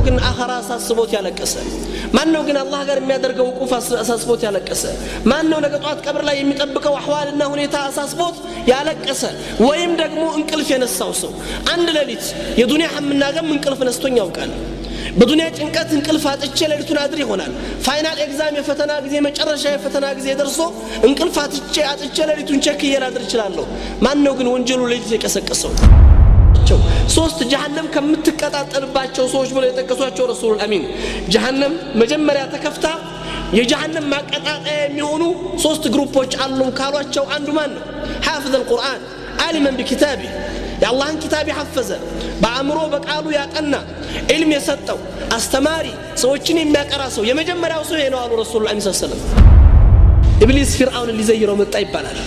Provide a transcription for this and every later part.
ግን አኺራ አሳስቦት ያለቀሰ? ማን ነው ግን አላህ ጋር የሚያደርገው ቁፍ አሳስቦት ያለቀሰ? ማን ነው ነገ ጧት ቀብር ላይ የሚጠብቀው አህዋልና ሁኔታ አሳስቦት ያለቀሰ? ወይም ደግሞ እንቅልፍ የነሳው ሰው አንድ ሌሊት የዱንያ ሐምና ገም እንቅልፍ ነስቶኝ ያውቃል። በዱንያ ጭንቀት እንቅልፍ አጥቼ ሌሊቱን አድር ይሆናል። ፋይናል ኤግዛም የፈተና ጊዜ መጨረሻ የፈተና ጊዜ ደርሶ እንቅልፍ አጥቼ ሌሊቱን ቸክዬ ላድር እችላለሁ። ማን ነው ግን ወንጀሉ ሌሊት የቀሰቀሰው? ሶስት ጀሃነም ከምትቀጣጠልባቸው ሰዎች ብለው የጠቀሷቸው ረሱሉል አሚን ጀሃነም መጀመሪያ ተከፍታ የጀሃነም ማቀጣጣያ የሚሆኑ ሶስት ግሩፖች አሉን ካሏቸው አንዱ ማን ነው? ሐافظ القرآن عالما بكتابه የአላህን ኪታብ ያፈዘ በአእምሮ በቃሉ ያጠና ኢልም የሰጠው አስተማሪ ሰዎችን የሚያቀራ ሰው የመጀመሪያው ሰው ይሄ ነው አሉ ረሱሉላህ ሰለላሁ ዐለይሂ ወሰለም። ኢብሊስ ፊርዓውን ሊዘይረው መጣ ይባላል።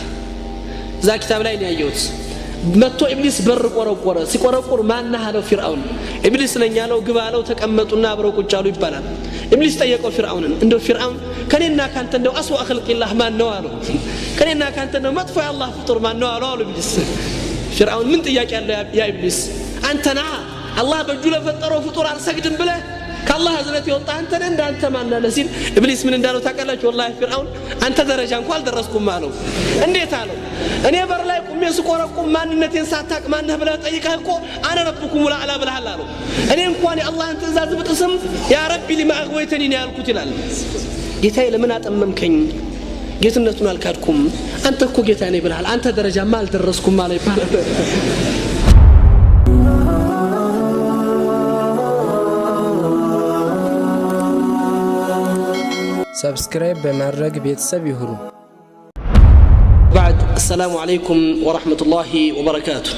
እዛ ኪታብ ላይ ነው ያየሁት። መጥቶ ኢብሊስ በር ቆረቆረ። ሲቆረቆር ማን አለው? ፊርዓውን። ኢብሊስ ነኝ ያለው ግባ አለው። ተቀመጡና አብረው ቁጭ አሉ ይባላል። ኢብሊስ ጠየቀው ፊርዓውንን፣ እንደው ፊርዓውን ከኔና ካንተ እንደው አስዋ ኸልቂላህ ማን ነው አለው። ከኔና ካንተ እንደው መጥፎ የአላህ ፍጡር ማን ነው አለው ኢብሊስ። ፊርዓውን ምን ጥያቄ አለው ያ ኢብሊስ? አንተና አላህ በእጁ ለፈጠረው ፍጡር አልሰግድም ብለህ ከአላህ ህዝነት የወጣ አንተ ነህ እንዳንተ ማን አለ ሲል ኢብሊስ ምን እንዳለው ታውቃላችሁ? ወላሂ ፊርዓውን አንተ ደረጃ እንኳን አልደረስኩም አለው። እንዴት አለው? እኔ በር ላይ ቁሜ ስቆረቁም ማንነቴን ሳታቅ ማነህ ብለህ ጠይቀህ እኮ አነ ረብኩም ወላአላ ብለሃል አለው። እኔ እንኳን የአላህን ትእዛዝ ብጥስም ያ ረቢ ሊማ አግወይተኒ ነው ያልኩት ይላል። ጌታዬ ለምን አጠመምከኝ? ጌትነቱን አልካድኩም። አንተ እኮ ጌታ ነኝ ብለሃል። አንተ ደረጃማ አልደረስኩም አለ ይባላል። ሰብስክራይብ በማድረግ ቤተሰብ ይሁኑ። بعد السلام عليكم ورحمة الله وبركاته.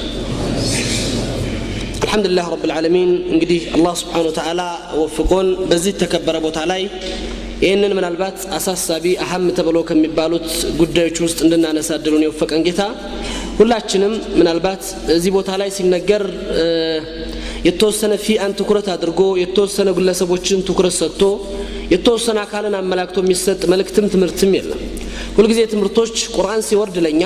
الحمد لله رب العالمين. እንግዲህ አላህ Subhanahu Wa Ta'ala ወፍቆን በዚህ ተከበረ ቦታ ላይ ይሄንን ምናልባት አሳሳቢ አህም ተብሎ ከሚባሉት ጉዳዮች ውስጥ እንድናነሳድሩን የወፈቀን ጌታ ሁላችንም ምናልባት እዚህ ቦታ ላይ ሲነገር የተወሰነ ፊአን ትኩረት አድርጎ የተወሰነ ግለሰቦችን ትኩረት ሰጥቶ የተወሰነ አካልን አመላክቶ የሚሰጥ መልእክትም ትምህርትም የለም። ሁልጊዜ ትምህርቶች ቁርአን ሲወርድ ለኛ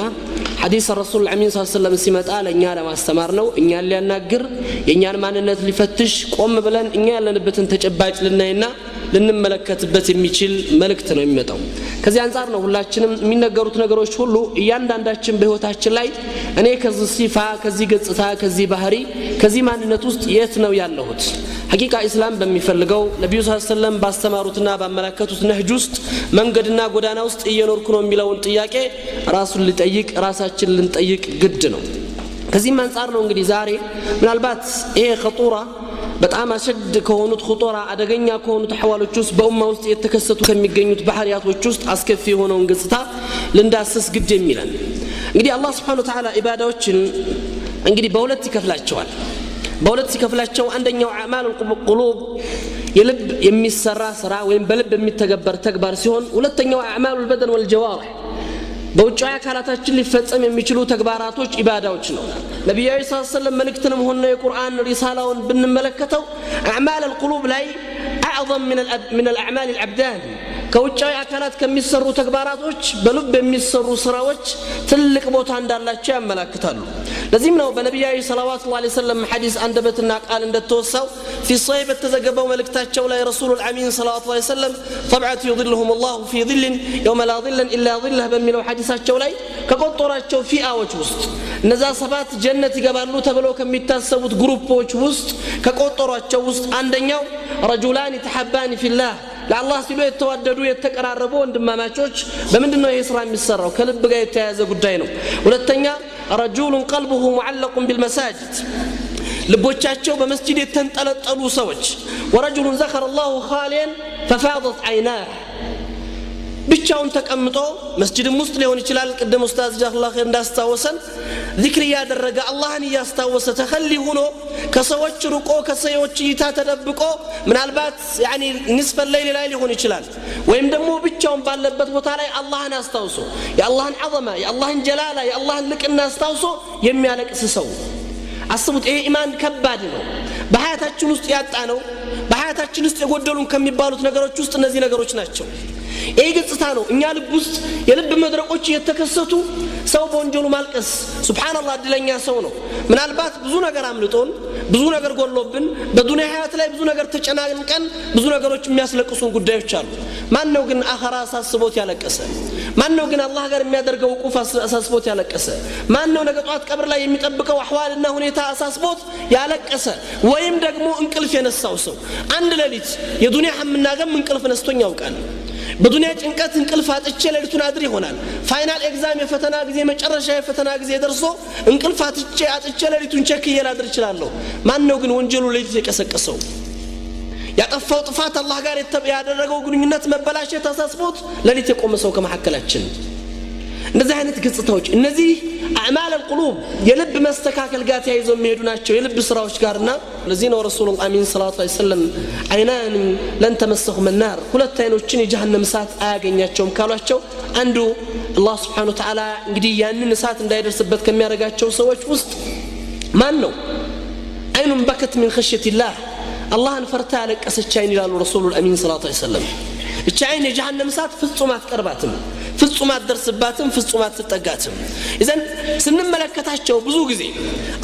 ሐዲስ ረሱል አሚን ሰለላሁ ዐለይሂ ወሰለም ሲመጣ ለኛ ለማስተማር ነው። እኛን ሊያናግር የኛን ማንነት ሊፈትሽ ቆም ብለን እኛ ያለንበትን ተጨባጭ ልናይና ልንመለከትበት የሚችል መልእክት ነው የሚመጣው። ከዚህ አንፃር ነው ሁላችንም የሚነገሩት ነገሮች ሁሉ እያንዳንዳችን በህይወታችን ላይ እኔ ከዚህ ሲፋ ከዚህ ገጽታ ከዚህ ባህሪ ከዚህ ማንነት ውስጥ የት ነው ያለሁት? ሐቂቃ ኢስላም በሚፈልገው ነብዩ ሰለላሁ ዐለይሂ ወሰለም ባስተማሩትና ባመላከቱት ነህጅ ውስጥ መንገድና ጎዳና ውስጥ እየኖርኩ ነው የሚለውን ጥያቄ ራሱን ሊጠይቅ ራሳችን ልንጠይቅ ግድ ነው። ከዚህም አንፃር ነው እንግዲህ ዛሬ ምናልባት ይሄ ኸጡራ በጣም አሸድ ከሆኑት ኹጡራ አደገኛ ከሆኑት አህዋሎች ውስጥ በኡማ ውስጥ የተከሰቱ ከሚገኙት ባህሪያቶች ውስጥ አስከፊ የሆነውን ገጽታ ልንዳስስ ግድ የሚለን እንግዲህ አላህ Subhanahu Wa Ta'ala ኢባዳዎችን እንግዲህ በሁለት ይከፍላቸዋል። በሁለት ሲከፍላቸው አንደኛው አዕማል القلوب የልብ የሚሰራ ስራ ወይም በልብ የሚተገበር ተግባር ሲሆን ሁለተኛው አዕማል البدن والجوارح በውጫዊ አካላታችን ሊፈጸም የሚችሉ ተግባራቶች ኢባዳዎች ነው። ነብዩ ሰለላሁ ዐለይሂ ወሰለም መልእክትንም ሆነ የቁርአን ሪሳላውን ብንመለከተው አዕማል القلوب ላይ اعظم من الاعمال الابدان ከውጫዊ አካላት ከሚሰሩ ተግባራቶች በልብ የሚሰሩ ስራዎች ትልቅ ቦታ እንዳላቸው ያመለክታሉ። ለዚህም ነው በነብዩ ሰለላሁ ዐለይሂ ወሰለም ሐዲስ አንደበትና ቃል እንደተወሳው في صحيح በተዘገበው መልእክታቸው ላይ ረሱሉል አሚን ሰለላሁ ዐለይሂ ወሰለም طبعت يظلهم الله في ظل يوم لا ظل الا ظله በሚለው ሐዲሳቸው ላይ ከቆጠራቸው ፊአዎች ውስጥ እነዛ ሰባት ጀነት ይገባሉ ተብለው ከሚታሰቡት ግሩፖች ውስጥ ከቆጠሯቸው ውስጥ አንደኛው رجلان تحبان في الله ለአላህ ሲሉ የተዋደዱ የተቀራረቡ ወንድማማቾች በምንድነው ይሄ ስራ የሚሰራው? ከልብ ጋር የተያያዘ ጉዳይ ነው። ሁለተኛ رجل قلبه معلق بالمساجد ልቦቻቸው በመስጂድ የተንጠለጠሉ ሰዎች ورجل ذكر الله خاليا ففاضت عيناه ብቻውን ተቀምጦ መስጂድም ውስጥ ሊሆን ይችላል። ቅድም ኡስታዝ ጀዛከላሁ ኸይር እንዳስታወሰን ዚክር ያደረገ አላህን ያስታወሰ ተኸሊ ሆኖ ከሰዎች ርቆ ከሰዎች እይታ ተደብቆ ምናልባት ያኒ ንስፈ ለይል ላይ ሊሆን ይችላል ወይም ደግሞ ብቻውን ባለበት ቦታ ላይ አላህን አስታውሶ የአላህን ዐዘማ የአላህን ጀላላ የአላህን ልቅና አስታውሶ የሚያለቅስ ሰው አስቡት። ይሄ ኢማን ከባድ ነው። በሐያታችን ውስጥ ያጣ ነው። በሐያታችን ውስጥ የጎደሉን ከሚባሉት ነገሮች ውስጥ እነዚህ ነገሮች ናቸው። ይሄ ገጽታ ነው እኛ ልብ ውስጥ የልብ መድረቆች የተከሰቱ ሰው በወንጀሉ ማልቀስ ሱብሃንአላህ እድለኛ ሰው ነው ምናልባት ብዙ ነገር አምልጦን ብዙ ነገር ጎሎብን በዱንያ ህይወት ላይ ብዙ ነገር ተጨናንቀን ብዙ ነገሮች የሚያስለቅሱን ጉዳዮች አሉ ማን ነው ግን አኺራ አሳስቦት ያለቀሰ ማን ነው ግን አላህ ጋር የሚያደርገው ቁፍ አሳስቦት ያለቀሰ ማን ነው ነገ ጧት ቀብር ላይ የሚጠብቀው አህዋልና ሁኔታ አሳስቦት ያለቀሰ ወይም ደግሞ እንቅልፍ የነሳው ሰው አንድ ሌሊት የዱንያ ሐምና ገም እንቅልፍ ነስቶኝ ያውቃል በዱንያ ጭንቀት እንቅልፍ አጥቼ ሌሊቱን አድር ይሆናል ፋይናል ኤግዛም የፈተና ጊዜ መጨረሻ የፈተና ጊዜ ደርሶ እንቅልፍ አጥቼ ሌሊቱን ቸክ ይላድር ይችላልው ማን ነው ግን ወንጀሉ ሌሊት የቀሰቀሰው ያጠፋው ጥፋት አላህ ጋር ያደረገው ግንኙነት መበላሸት አሳስቦት ሌሊት የቆመ ሰው ከመሐከላችን እንደዚህ አይነት ገጽታዎች እነዚህ አዕማል القلوب የልብ መስተካከል ጋር ተያይዘው የሚሄዱ ናቸው የልብ ስራዎች ጋርና ለዚህ ነው ረሱላህ አሚን ሰለላሁ ዐለይሂ ወሰለም አይናን ለን ተመሰሁም النار ሁለት አይኖችን የጀሃነም እሳት አያገኛቸውም ካሏቸው አንዱ አላህ Subhanahu Wa Ta'ala እንግዲህ ያንን እሳት እንዳይደርስበት ከሚያረጋቸው ሰዎች ውስጥ ማን ነው አይኑን በከት من خشية الله አላህን ፈርታ ያለቀሰች አይን ይላሉ ረሱላህ አሚን ሰለላሁ ዐለይሂ ወሰለም እቺ አይን የጀሃነም እሳት ፍጹም አትቀርባትም ፍጹም አትደርስባትም ፍጹም አትጠጋትም ኢዘን ስንመለከታቸው ብዙ ጊዜ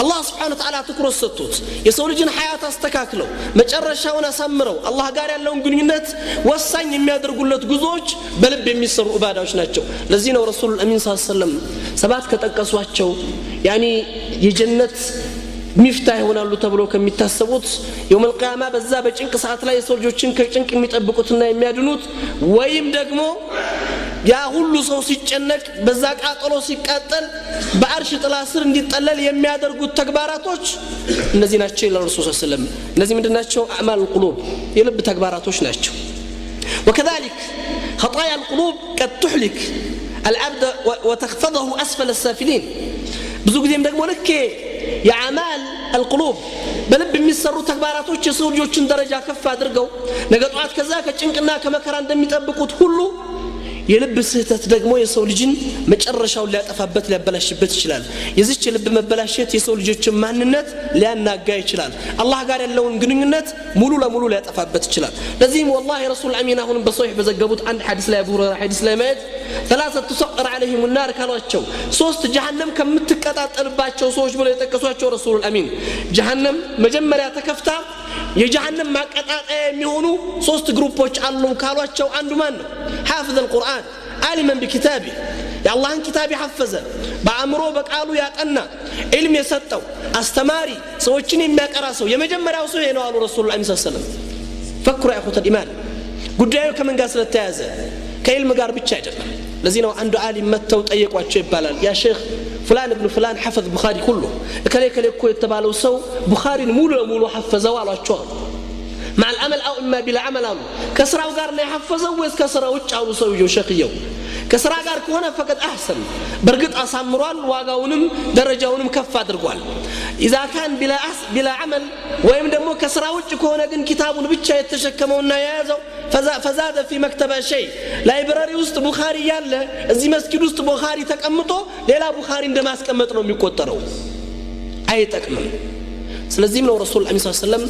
አላህ Subhanahu Wa Ta'ala ትኩረት ሰጥቶት የሰው ልጅን ሐያት አስተካክለው መጨረሻውን አሳምረው አላህ ጋር ያለውን ግንኙነት ወሳኝ የሚያደርጉለት ጉዞዎች በልብ የሚሰሩ ኢባዳዎች ናቸው ለዚህ ነው ረሱላህ አሚን ሰለላሁ ዐለይሂ ወሰለም ሰባት ከጠቀሷቸው ያኒ የጀነት ሚፍታህ ይሆናሉ ተብሎ ከሚታሰቡት የውም القيامة በዛ በጭንቅ ሰዓት ላይ የሰው ልጆችን ከጭንቅ የሚጠብቁትና የሚያድኑት ወይም ደግሞ ያ ሁሉ ሰው ሲጨነቅ በዛ ቃጠሎ ሲቃጠል በአርሽ ጥላ ስር እንዲጠለል የሚያደርጉት ተግባራቶች እነዚህ ናቸው ይላል ረሱላህ ሰለላሁ ዐለይሂ ወሰለም እነዚህ ምንድናቸው አዕማል القلوب የልብ ተግባራቶች ናቸው وكذلك خطايا القلوب قد تهلك العبد وتخفضه اسفل السافلين ብዙ ጊዜም ደግሞ ልክ የአዕማል القلوب በልብ የሚሰሩ ተግባራቶች የሰው ልጆችን ደረጃ ከፍ አድርገው ነገ ጧት ከዛ ከጭንቅና ከመከራ እንደሚጠብቁት ሁሉ የልብ ስህተት ደግሞ የሰው ልጅን መጨረሻውን ሊያጠፋበት ሊያበላሽበት ይችላል የዚች የልብ መበላሸት የሰው ልጆችን ማንነት ሊያናጋ ይችላል አላህ ጋር ያለውን ግንኙነት ሙሉ ለሙሉ ሊያጠፋበት ይችላል ለዚህም والله رسول الامين አሁን በሶሂህ በዘገቡት አንድ ሐዲስ ላይ አቡ ሁረይራ ሐዲስ ላይ ማለት ثلاثه تسقر عليهم النار ካሏቸው ሶስት ጀሃነም ከምትቀጣጠልባቸው ሰዎች ብለው የጠቀሷቸው ረሱል الامين ጀሃነም መጀመሪያ ተከፍታ የጀሃነም ማቀጣጣያ የሚሆኑ ሶስት ግሩፖች አሉ ካሏቸው አንዱ ማን ነው حافظ القرآن عالما بكتابه يا الله ان كتابي حفظ بأمره بقالو ያጠና علم የሰጠው አስተማሪ ሰዎችን የሚያቀራ ሰው የመጀመሪያው ሰው ነው አሉ ረሱል الله صلى الله عليه وسلم فكروا يا اخوة الايمان ጉዳዩ ከምን ጋር ስለተያዘ ከዕልም ጋር ብቻ አይደለም ለዚህ ነው አንዱ ዓሊም መተው ጠየቋቸው ይባላል ያ ሼክ فلان ابن فلان حفظ بخاري كله ከሌ እኮ የተባለው ሰው ቡኻሪን ሙሉ ለሙሉ حفظው አሏቸው مع العمل او اما بلا عمل አሉ ከስራው ጋር ነው يحفظው ወይስ ከስራው ውጭ አሉ ሰውየው ሸክየው ከስራ ጋር ከሆነ فقط احسن በርግጥ አሳምሯል ዋጋውንም ደረጃውንም ከፍ አድርጓል اذا كان بلا عمل ወይም ደግሞ ከስራ ውጭ ከሆነ ግን ኪታቡን ብቻ የተሸከመውና የያዘው فزاد في مكتبه شيء لايبراري ውስጥ ቡኻሪ ያለ እዚህ መስጊድ ውስጥ ቡኻሪ ተቀምጦ ሌላ ቡኻሪ እንደማስቀመጥ ነው የሚቆጠረው አይጠቅምም ስለዚህ ነው ረሱል ሰለላሁ ዐለይሂ ወሰለም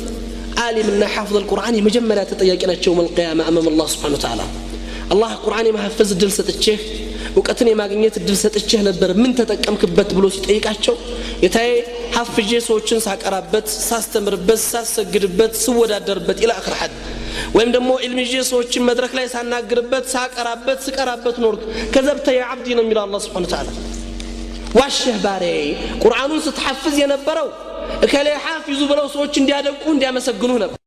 عالمنا حافظ القرآن يمجمرا تطيقنا يوم القيامة أمام الله سبحانه وتعالى الله القرآن ما حفظ الدلسة الشيخ وقتني ما قنيت الدلسة الشيخ نبر من تتكم كبت بلوس يتأيقاتشو يتاي حفجي سوچن ساك أرابت ساستمربت ساسقربت سودا دربت إلى آخر حد ويم دمو علمي جي سوچن مدرك لا يساناقربت ساك أرابت سك أرابت نورك كذبت يا عبدي نمير الله سبحانه وتعالى واشه باري قرآن ستحفظ ينبرو كلي حافظوا بلو سوچ እንዲያደቁ እንዲያመሰግኑ ነበር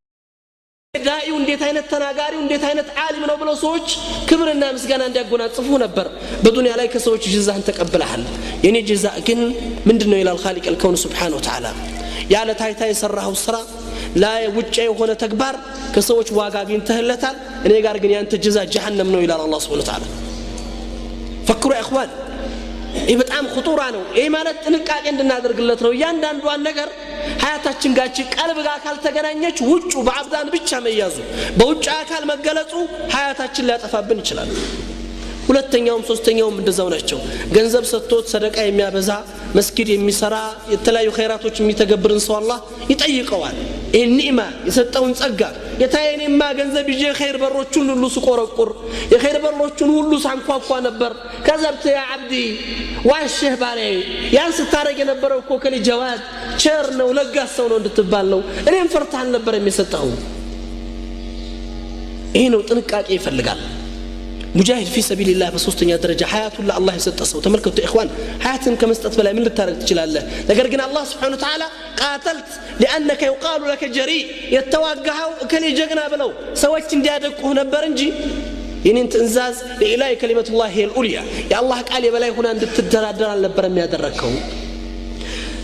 ዳኢው እንዴት አይነት ተናጋሪው እንዴት አይነት ዓሊም ነው ብለው ሰዎች ክብርና ምስጋና እንዲያጎናጽፉ ነበር በዱንያ ላይ ከሰዎች ጅዛህን ተቀበለሃል የኔ ጅዛ ግን ምንድነው ይላል ኻሊቅ الكون سبحانه وتعالى ያለ ታይታ የሰራው ስራ ላ ውጪ የሆነ ተግባር ከሰዎች ዋጋ አግኝተህለታል እኔ ጋር ግን ያንተ ጅዛ ጀሃነም ነው ይላል አላህ Subhanahu Wa Ta'ala فكروا يا اخوان ይህ በጣም خطوራ ነው ይህ ማለት ጥንቃቄ እንድናደርግለት ነው እያንዳንዷን ነገር ሐያታችን ጋር ቀልብ ጋር ካልተገናኘች ውጩ በአብዳን ብቻ መያዙ በውጭ አካል መገለጹ ሐያታችን ሊያጠፋብን ይችላል ሁለተኛውም ሶስተኛውም እንደዛው ናቸው ገንዘብ ሰጥቶት ሰደቃ የሚያበዛ መስጊድ የሚሰራ የተለያዩ ኸይራቶች የሚተገብርን ሰው አላህ ይጠይቀዋል ይህን ኒዕማ የሰጠውን ጸጋ የታየኔማ ገንዘብ ይዤ ኸይር በሮቹን ሁሉ ስቆረቁር የኸይር በሮቹን ሁሉ ሳንኳኳ ነበር ከዘብተ ያ አብዲ ዋሽህ ባሪያዬ ያን ስታረግ የነበረው እኮ ከሊ ጀዋድ ቸር ነው ለጋስ ሰው ነው እንድትባል ነው እኔም ፈርታል ነበር የሚሰጠው ይሄ ነው ጥንቃቄ ይፈልጋል ሙጃሂድ في سبيل الله በሶስተኛ ደረጃ ሐያቱን ለአላህ የሰጠ ሰው ተመልከቱ ኢኽዋን ሐያትን ከመስጠት በላይ ምን ልታረግ ትችላለህ ነገር ግን አላህ Subhanahu Wa Ta'ala قاتلت لانك يقال لك جريء የተዋጋው ከሌ ጀግና ብለው ሰዎች እንዲያደቁህ ነበር እንጂ የኔን ትእዛዝ ለኢላሂ ከሊመቱላህ هي العليا يا الله ቃል የበላይ ሆና እንድትደራደር አልነበር የሚያደረከው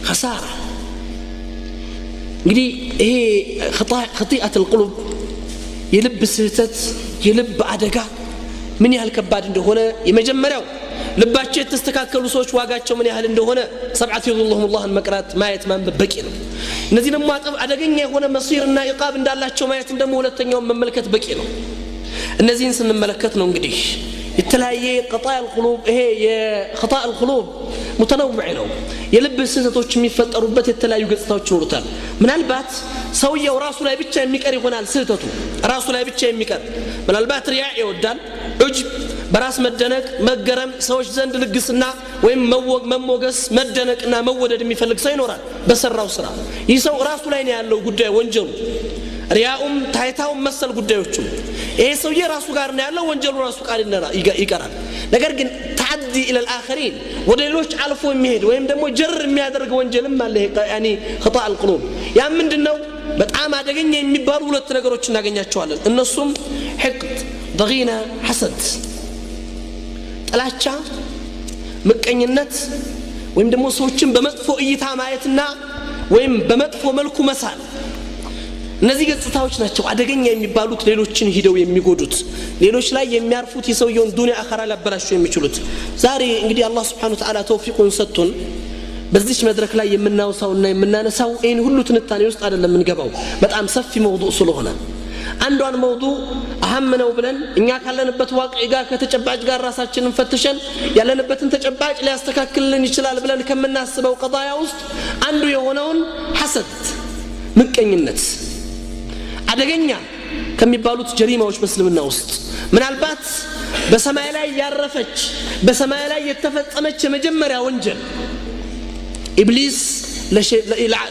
خساره እንግዲህ ይሄ خطيئة القلوب የልብ ስህተት የልብ አደጋ ምን ያህል ከባድ እንደሆነ የመጀመሪያው ልባቸው የተስተካከሉ ሰዎች ዋጋቸው ምን ያህል እንደሆነ ሰብዓት ይዙልሁም አላህን መቅራት ማየት ማንበብ በቂ ነው እነዚህ ደግሞ አደገኛ የሆነ መሲርና ኢቃብ እንዳላቸው ማየት ደግሞ ሁለተኛው መመልከት በቂ ነው እነዚህን ስንመለከት ነው እንግዲህ የተለያየ قطاع القلوب ይሄ የخطاء القلوب متنوع ነው የልብ ስህተቶች የሚፈጠሩበት የተለያዩ ገጽታዎች ይኖሩታል ምናልባት ሰውየው ራሱ ላይ ብቻ የሚቀር ይሆናል ስህተቱ ራሱ ላይ ብቻ የሚቀር ምናልባት ሪያ ይወዳል ዑጅብ በራስ መደነቅ መገረም ሰዎች ዘንድ ልግስና ወይም መሞገስ መደነቅና መወደድ የሚፈልግ ሰው ይኖራል በሰራው ስራ ይህ ሰው ራሱ ላይ ነው ያለው ጉዳይ ወንጀሉ ሪያኡም ታይታውም መሰል ጉዳዮቹ ይሄ ሰውዬ ራሱ ጋር ነው ያለው ወንጀሉ ራሱ ቃል ይቀራል ነገር ግን تعدي الى الاخرين ወደሌሎች አልፎ የሚሄድ ወይም ደግሞ ጀር የሚያደርግ ወንጀልም አለ يعني خطأ القلوب ያ ምንድነው በጣም አደገኛ የሚባሉ ሁለት ነገሮች እናገኛቸዋለን እነሱም حقد ضغينه حسد ጥላቻ ምቀኝነት ወይም ደግሞ ሰዎችን በመጥፎ እይታ ማየትና ወይም በመጥፎ መልኩ መሳል እነዚህ ገጽታዎች ናቸው አደገኛ የሚባሉት ሌሎችን ሂደው የሚጎዱት ሌሎች ላይ የሚያርፉት የሰውየውን ዱንያ አኸራ ሊያበላሹ የሚችሉት ዛሬ እንግዲህ አላህ Subhanahu Wa Ta'ala ተውፊቁን ሰጥቶን በዚህ መድረክ ላይ የምናውሳውና የምናነሳው ይሄን ሁሉ ትንታኔ ውስጥ አይደለም እንገባው በጣም ሰፊ መውዱዕ ስለሆነ አንዷን መውዱዕ አህም ነው ብለን እኛ ካለንበት ዋቅዕ ጋር ከተጨባጭ ጋር ራሳችንን ፈትሸን ያለንበትን ተጨባጭ ሊያስተካክልልን ይችላል ብለን ከምናስበው ቀضايا ውስጥ አንዱ የሆነውን ሐሰድ ምቀኝነት አደገኛ ከሚባሉት ጀሪማዎች በእስልምና ውስጥ ምናልባት በሰማይ ላይ ያረፈች በሰማይ ላይ የተፈጸመች የመጀመሪያ ወንጀል ኢብሊስ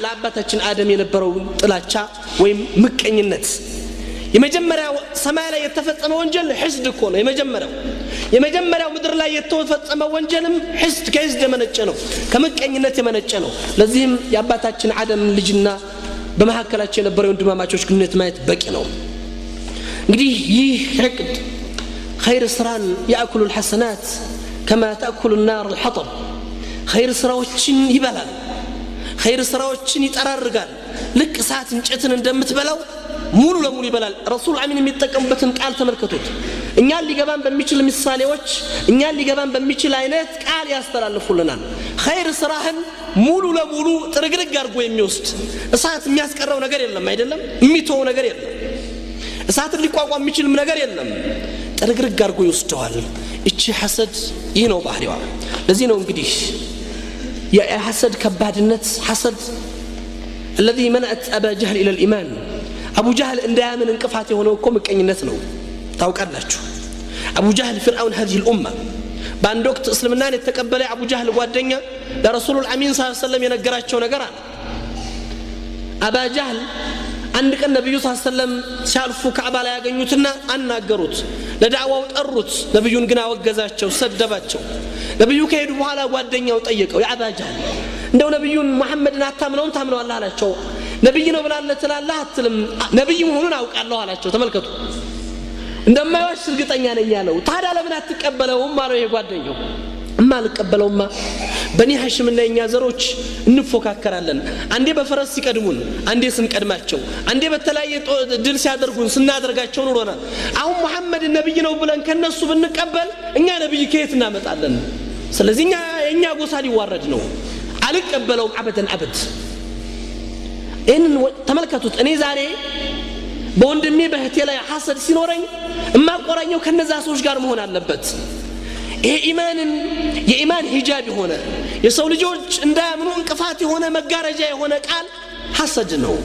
ለአባታችን አደም የነበረው ጥላቻ ወይም ምቀኝነት የመጀመሪያው ሰማይ ላይ የተፈጸመ ወንጀል ሕስድ እኮ ነው የመጀመሪያው ምድር ላይ የተፈጸመ ወንጀልም ሕስድ ከሕስድ የመነጨ ነው ከምቀኝነት የመነጨ ነው ለዚህም የአባታችን አደም ልጅና በመሐከላቸው የነበረው ወንድማማቾች ግንኙነት ማየት በቂ ነው እንግዲህ ይህ ሕቅድ خير ስራን ያأكل الحسنات كما تأكل النار الحطب خير ስራዎችን ይበላል خير ስራዎችን ይጠራርጋል ልክ እሳት እንጨትን እንደምትበላው ሙሉ ለሙሉ ይበላል ረሱል አሚን የሚጠቀሙበትን ቃል ተመልከቱት እኛን ሊገባን በሚችል ምሳሌዎች እኛን ሊገባን በሚችል አይነት ቃል ያስተላልፉልናል خير ስራህን ሙሉ ለሙሉ ጥርግርግ አድርጎ የሚወስድ እሳት የሚያስቀረው ነገር የለም አይደለም የሚተው ነገር የለም እሳትን ሊቋቋም የሚችል ነገር የለም ጥርግርግ አድርጎ ይወስደዋል እቺ ሐሰድ ይህ ነው ባህሪዋ ለዚህ ነው እንግዲህ የሐሰድ ከባድነት ሐሰድ الذي منعت ابا جهل الى الايمان ابو جهل እንዳያምን እንቅፋት የሆነው እኮ ምቀኝነት ነው ታውቃላችሁ ابو جهل فرعون هذه الامه በአንድ ወቅት እስልምናን የተቀበለ አቡ ጃህል ጓደኛ ለረሱሉል አሚን ሰለላሁ ዐለይሂ ወሰለም የነገራቸው ነገር አለ አባ ጃህል አንድ ቀን ነብዩ ሰለላሁ ዐለይሂ ወሰለም ሲያልፉ ካዕባ ላይ ያገኙትና አናገሩት ለዳዕዋው ጠሩት ነብዩን ግን አወገዛቸው ሰደባቸው ነብዩ ከሄዱ በኋላ ጓደኛው ጠየቀው ያ አባ ጃህል እንደው ነብዩን መሐመድን አታምነውም ታምነዋለህ አላቸው ነብይ ነው ብላለህ ትላለህ አትልም ነብይ መሆኑን አውቃለሁ አላቸው ተመልከቱ እንደማይዋሽ እርግጠኛ ነኝ ያለው ታዲያ ለምን አትቀበለውም ማለት ይሄ ጓደኛው ማልቀበለውማ በኒ ሐሽምና የኛ ዘሮች እንፎካከራለን አንዴ በፈረስ ሲቀድሙን አንዴ ስንቀድማቸው አንዴ በተለያየ ድል ሲያደርጉን ስናደርጋቸው ኖሮና አሁን መሐመድ ነብይ ነው ብለን ከነሱ ብንቀበል እኛ ነብይ ከየት እናመጣለን ስለዚህ እኛ ጎሳ ሊዋረድ ነው አልቀበለውም አበደን አበድ ተመልከቱት እኔ ዛሬ በወንድሜ በህቴ ላይ ሐሰድ ሲኖረኝ እማቆራኘው ከነዛ ሰዎች ጋር መሆን አለበት ይሄ ኢማንን የኢማን ሂጃብ የሆነ የሰው ልጆች እንዳያምኑ እንቅፋት የሆነ መጋረጃ የሆነ ቃል ሐሰድ ነው።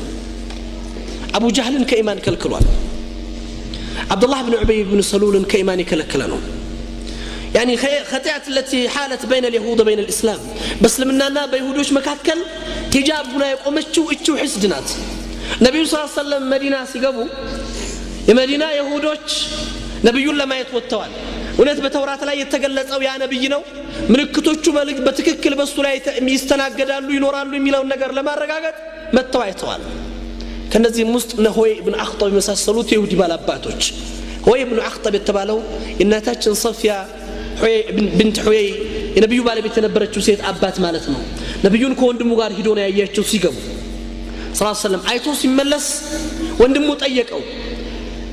አቡ ጀህልን ከኢማን ከልክሏል። አብዱላህ ብን ዑበይ ብን ሰሉልን ከኢማን የከለከለ ነው። يعني خطيئة التي حالت بين اليهود وبين الإسلام بس لمننا بيهودوش مكاكل حجاب هنا يقومشوا اتشو حسدنات النبي صلى الله عليه وسلم مدينة سيقبوا المدينة يهودوش نبي الله ما يتوتوال ونت بتوراة لا يتقلت أو يا نبينا ملكتوش ملك بتككل بس لا يستناقدالو ينورالو يميلون نقر لما رقاقت ما التوال كان نزي نهوي بن أخطب مساسلوت يهودي بالأباتوش هوي بن أخطب يتبالو إناتاچن صفيا بنت حوي النبي ባለቤት የነበረችው ሴት አባት ማለት ነው። ነብዩን ከወንድሙ ጋር ሄዶ ነው ያያቸው ሲገቡ ሰለላሁ ዐለይሂ ወሰለም አይቶ ሲመለስ ወንድሙ ጠየቀው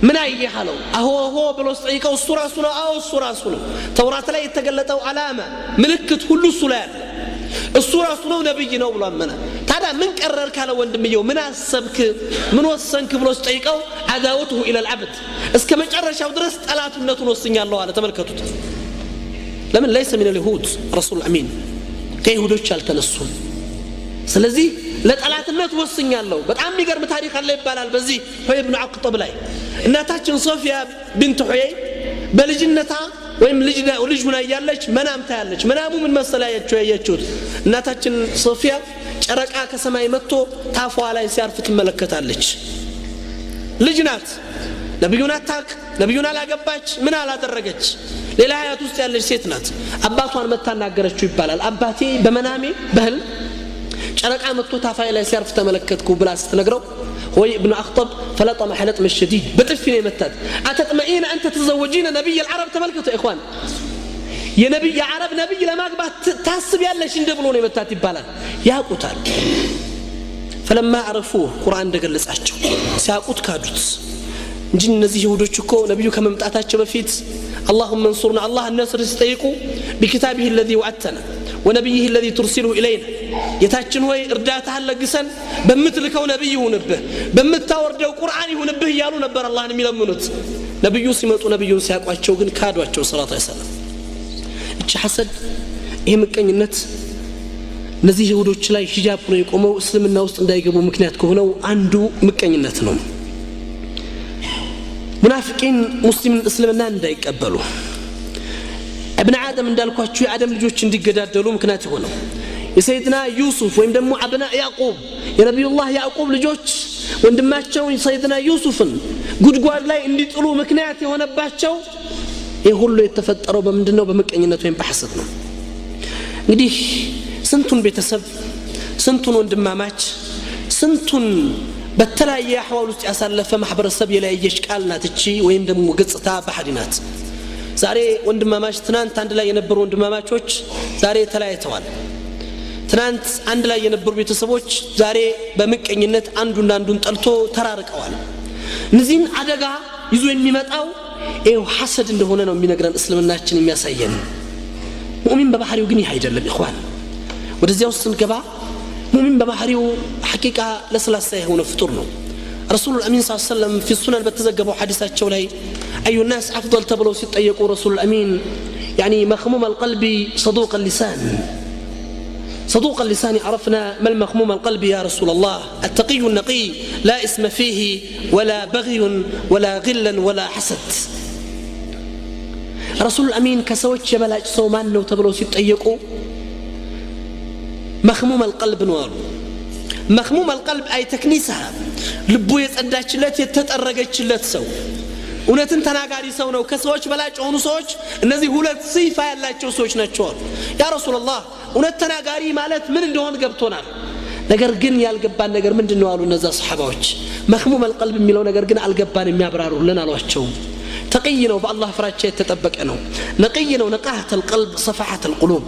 ምን አየህ አለው። አሆ ብሎ ጠይቀው እሱ ራሱ ነው። አዎ እሱ ራሱ ነው። ተውራት ላይ የተገለጠው ዓላማ ምልክት ሁሉ እሱ ላይ አለ። እሱ ራሱ ነው ነብይ ነው ብሎ አመነ። ታዲያ ምን ቀረር ካለ ወንድምየው ምን አሰብክ ምን ወሰንክ ብሎ ጠይቀው አዳውቱ ኢላ العبد እስከ መጨረሻው ድረስ ጠላቱነቱን ወስኛለሁ አለ። ተመልከቱት። لمن ليس من اليهود رسول الأمين كيهودوش التنسون سلزي لا طلعتنا توصينيالو በጣም የሚገርም ታሪክ አለ ይባላል በዚህ ሆይ ኢብኑ አቅጠብ ላይ እናታችን ሶፊያ ቢንት ሆይ በልጅነታ ወይም ልጅ ሆና ያለች መናም ታያለች። መናሙ ምን መሰላያችሁ ያያችሁት እናታችን ሶፊያ ጨረቃ ከሰማይ መጥቶ ታፏ ላይ ሲያርፍ ትመለከታለች። ልጅ ናት። ነብዩን አታክ ነብዩን አላገባች ምን አላደረገች ሌላ ሀያት ውስጥ ያለች ሴት ናት። አባቷን መታናገረችው ይባላል። አባቴ በመናሜ በህል ጨረቃ መጥቶ ታፋይ ላይ ሲያርፍ ተመለከትኩ ብላ ስትነግረው ሆይ ኢብኑ አክጠብ فلطم حلطم الشديد بطفي ነው የመታት። አተጥመኢን አንተ ተዘወጂነ ነብይ العرب ተመልከቱ ኢኽዋን የነብይ የዓረብ ነብይ ለማግባት ታስቢያለሽ እንደ ብሎ ነው የመታት ይባላል። ያቁታል فلما عرفوه ቁርአን እንደገለጻቸው ሲያቁት ካዱት እንጂ እነዚህ ይሁዶች እኮ ነብዩ ከመምጣታቸው በፊት اللهم انصرنا الله النصر يستيقوا بكتابه الذي وعدتنا ونبيه الذي ترسله إلينا يتاچن ሆይ እርዳታህን ለግሰን በመትልከው ነብይ ይሁንብህ በመታወርደው ቁርአን ይሁንብህ ያሉ ነበር አላህን የሚለምኑት። ነብዩ ሲመጡ ነብዩን ሲያቋቸው ግን ካዷቸው ሰለላሁ ዐለይሂ ወሰለም። እቺ ሐሰድ ይሄ ምቀኝነት እነዚህ ይሁዶች ላይ ሂጃብ ነው የቆመው እስልምና ውስጥ እንዳይገቡ ምክንያት ከሆነው አንዱ ምቀኝነት ነው። ሙናፊቂን ሙስሊምን እስልምና እንዳይቀበሉ ابن آدم እንዳልኳችሁ የአደም ልጆች እንዲገዳደሉ ምክንያት ሆነው የሰይድና ዩሱፍ ወይም ደግሞ አብና ያዕቆብ የነብዩላህ ያዕቆብ ልጆች ወንድማቸው ሰይድና ዩሱፍን ጉድጓድ ላይ እንዲጥሉ ምክንያት የሆነባቸው ይሄ ሁሉ የተፈጠረው በምንድነው? በመቀኝነት ወይም በሐሰት ነው። እንግዲህ ስንቱን ቤተሰብ ስንቱን ወንድማማች ስንቱን በተለያየ አህዋል ውስጥ ያሳለፈ ማህበረሰብ የለያየች ቃል ናት እቺ ወይም ደግሞ ገጽታ ባህሪ ናት። ዛሬ ወንድማማች ትናንት አንድ ላይ የነበሩ ወንድማማቾች ዛሬ ተለያይተዋል። ትናንት አንድ ላይ የነበሩ ቤተሰቦች ዛሬ በመቀኝነት አንዱና አንዱን ጠልቶ ተራርቀዋል። እነዚህን አደጋ ይዞ የሚመጣው ይሄው ሐሰድ እንደሆነ ነው የሚነግረን እስልምናችን የሚያሳየን። ሙእሚን በባህሪው ግን ይህ አይደለም ኢኽዋን። ወደዚያው ስንገባ ሙእሚን በባህሪው ሐቂቃ ለስላሳ የሆነ ፍጡር ነው። رسول الأمين صلى الله عليه وسلم في السنن بتزجبوا حديثات شولي أي الناس أفضل تبلو سيطيقوا رسول الأمين يعني مخموم القلب صدوق اللسان. صدوق اللسان عرفنا ما المخموم القلب يا رسول الله؟ التقي النقي لا اسم فيه ولا بغي ولا غلا ولا حسد. رسول الأمين كسوت شبلاج صومان لو تبلو سيطيقوا مخموم القلب نوار. مخموم القلب أي تكنيسها ልቡ የጸዳችለት የተጠረገችለት ሰው እውነትን ተናጋሪ ሰው ነው። ከሰዎች በላጭ ሆኑ ሰዎች እነዚህ ሁለት ሲፋ ያላቸው ሰዎች ናቸው። ያ ረሱላህ እውነት ተናጋሪ ማለት ምን እንደሆነ ገብቶናል። ነገር ግን ያልገባን ነገር ምንድነው አሉ እነዛ ሱሐባዎች። መኽሙም القلب የሚለው ነገር ግን አልገባን የሚያብራሩልን አሏቸው። ተቅይ ነው በአላህ ፍራቻ የተጠበቀ ነው። ነቅይ ነው ነቃህተ القلب صفحة القلوب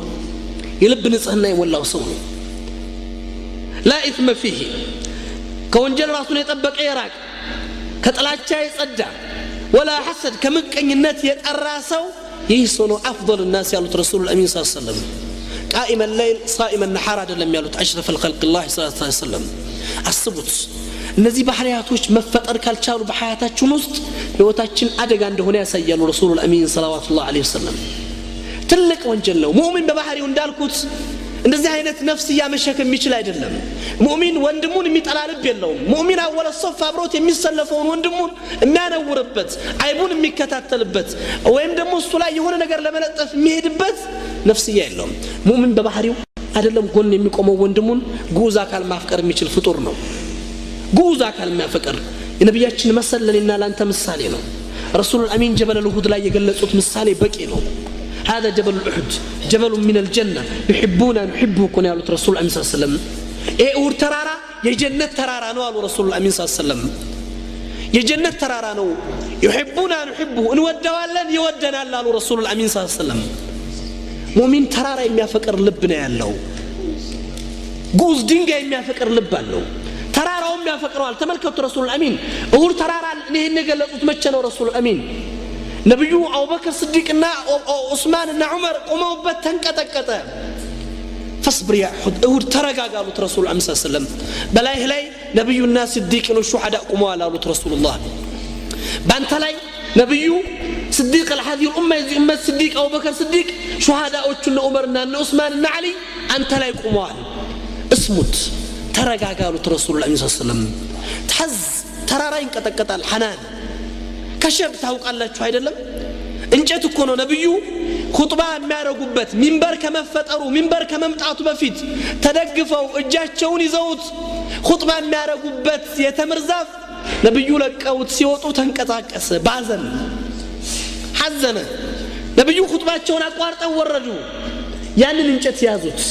የልብ ንጽህና የሞላው ሰው ነው። لا إثم فيه ከወንጀል ራሱን የጠበቀ የራቅ ከጥላቻ የጸዳ ولا حسد ከምቀኝነት የጠራ ሰው ይህ ሰው ነው أفضل الناس ያሉት ረሱል الأمين صلى الله عليه وسلم قائم الليل صائم النهار አይደለም ያሉት أشرف الخلق الله صلى الله عليه وسلم። አስቡት እነዚህ ባህሪያቶች መፈጠር ካልቻሉ በሐያታችን ውስጥ ህይወታችን አደጋ እንደሆነ ያሳያሉ ረሱል الأمين صلى الله عليه وسلم። ትልቅ ወንጀል ነው ሙእሚን በባህሪው እንዳልኩት እንደዚህ አይነት ነፍስያ መሸከም የሚችል አይደለም ሙእሚን ወንድሙን የሚጠላ ልብ የለውም ሙእሚን አወለ ሶፍ አብሮት የሚሰለፈውን ወንድሙን የሚያነውርበት አይቡን የሚከታተልበት ወይም ደግሞ እሱ ላይ የሆነ ነገር ለመለጠፍ የሚሄድበት ነፍስያ የለውም ሙእሚን በባህሪው አይደለም ጎን የሚቆመው ወንድሙን ጉዝ አካል ማፍቀር የሚችል ፍጡር ነው ጉዝ አካል የሚያፈቅር የነብያችን መሰለልና ላንተ ምሳሌ ነው ረሱል አሚን ጀበል الوحد ላይ የገለጹት ምሳሌ በቂ ነው هذا جبل الأحد جبل من الجنة يحبون نحبكم يا رسول الله صلى الله عليه وسلم إيه أور ترارا يجنة ترارا نوال رسول الله صلى الله عليه وسلم يجنة ترارا نو يحبون نحبه إن ودوا لن يودنا الله رسول الله صلى الله عليه وسلم مؤمن ترارا يميا فكر لبنا يالله جوز دينجا يميا فكر لبالله ترارا يميا فكر وال تملكت رسول الأمين أور ترارا نهي نقل متشنا رسول الأمين نبيو أبو بكر الصديق نا عثمان نا عمر قوموا بتنكتكتا فاصبر يا أحد أور ترقا قالوا رسول الله صلى الله عليه وسلم بلاي هلاي نبيو الناس الصديق والشهداء قوموا قالوا رسول الله بانتلاي نبيو صديق هذه الأمة أمة الصديق أبو بكر الصديق شهداء وجن عمر نا عثمان نا علي أنت لا قوموا اسمت ترقا قالوا رسول الله صلى الله عليه وسلم تحز ترارين كتكتا الحنان كشف تاوق الله شو አይደለም እንጨት እኮ ነው ነብዩ ኹጥባ የሚያረጉበት ሚንበር ከመፈጠሩ ሚንበር ከመምጣቱ በፊት ተደግፈው እጃቸውን ይዘውት ኹጥባ የሚያረጉበት የተምር ዛፍ ነብዩ ለቀውት ሲወጡ ተንቀጣቀሰ ባዘን ሐዘነ ነብዩ ኹጥባቸውን አቋርጠው ወረዱ ያንን እንጨት ያዙት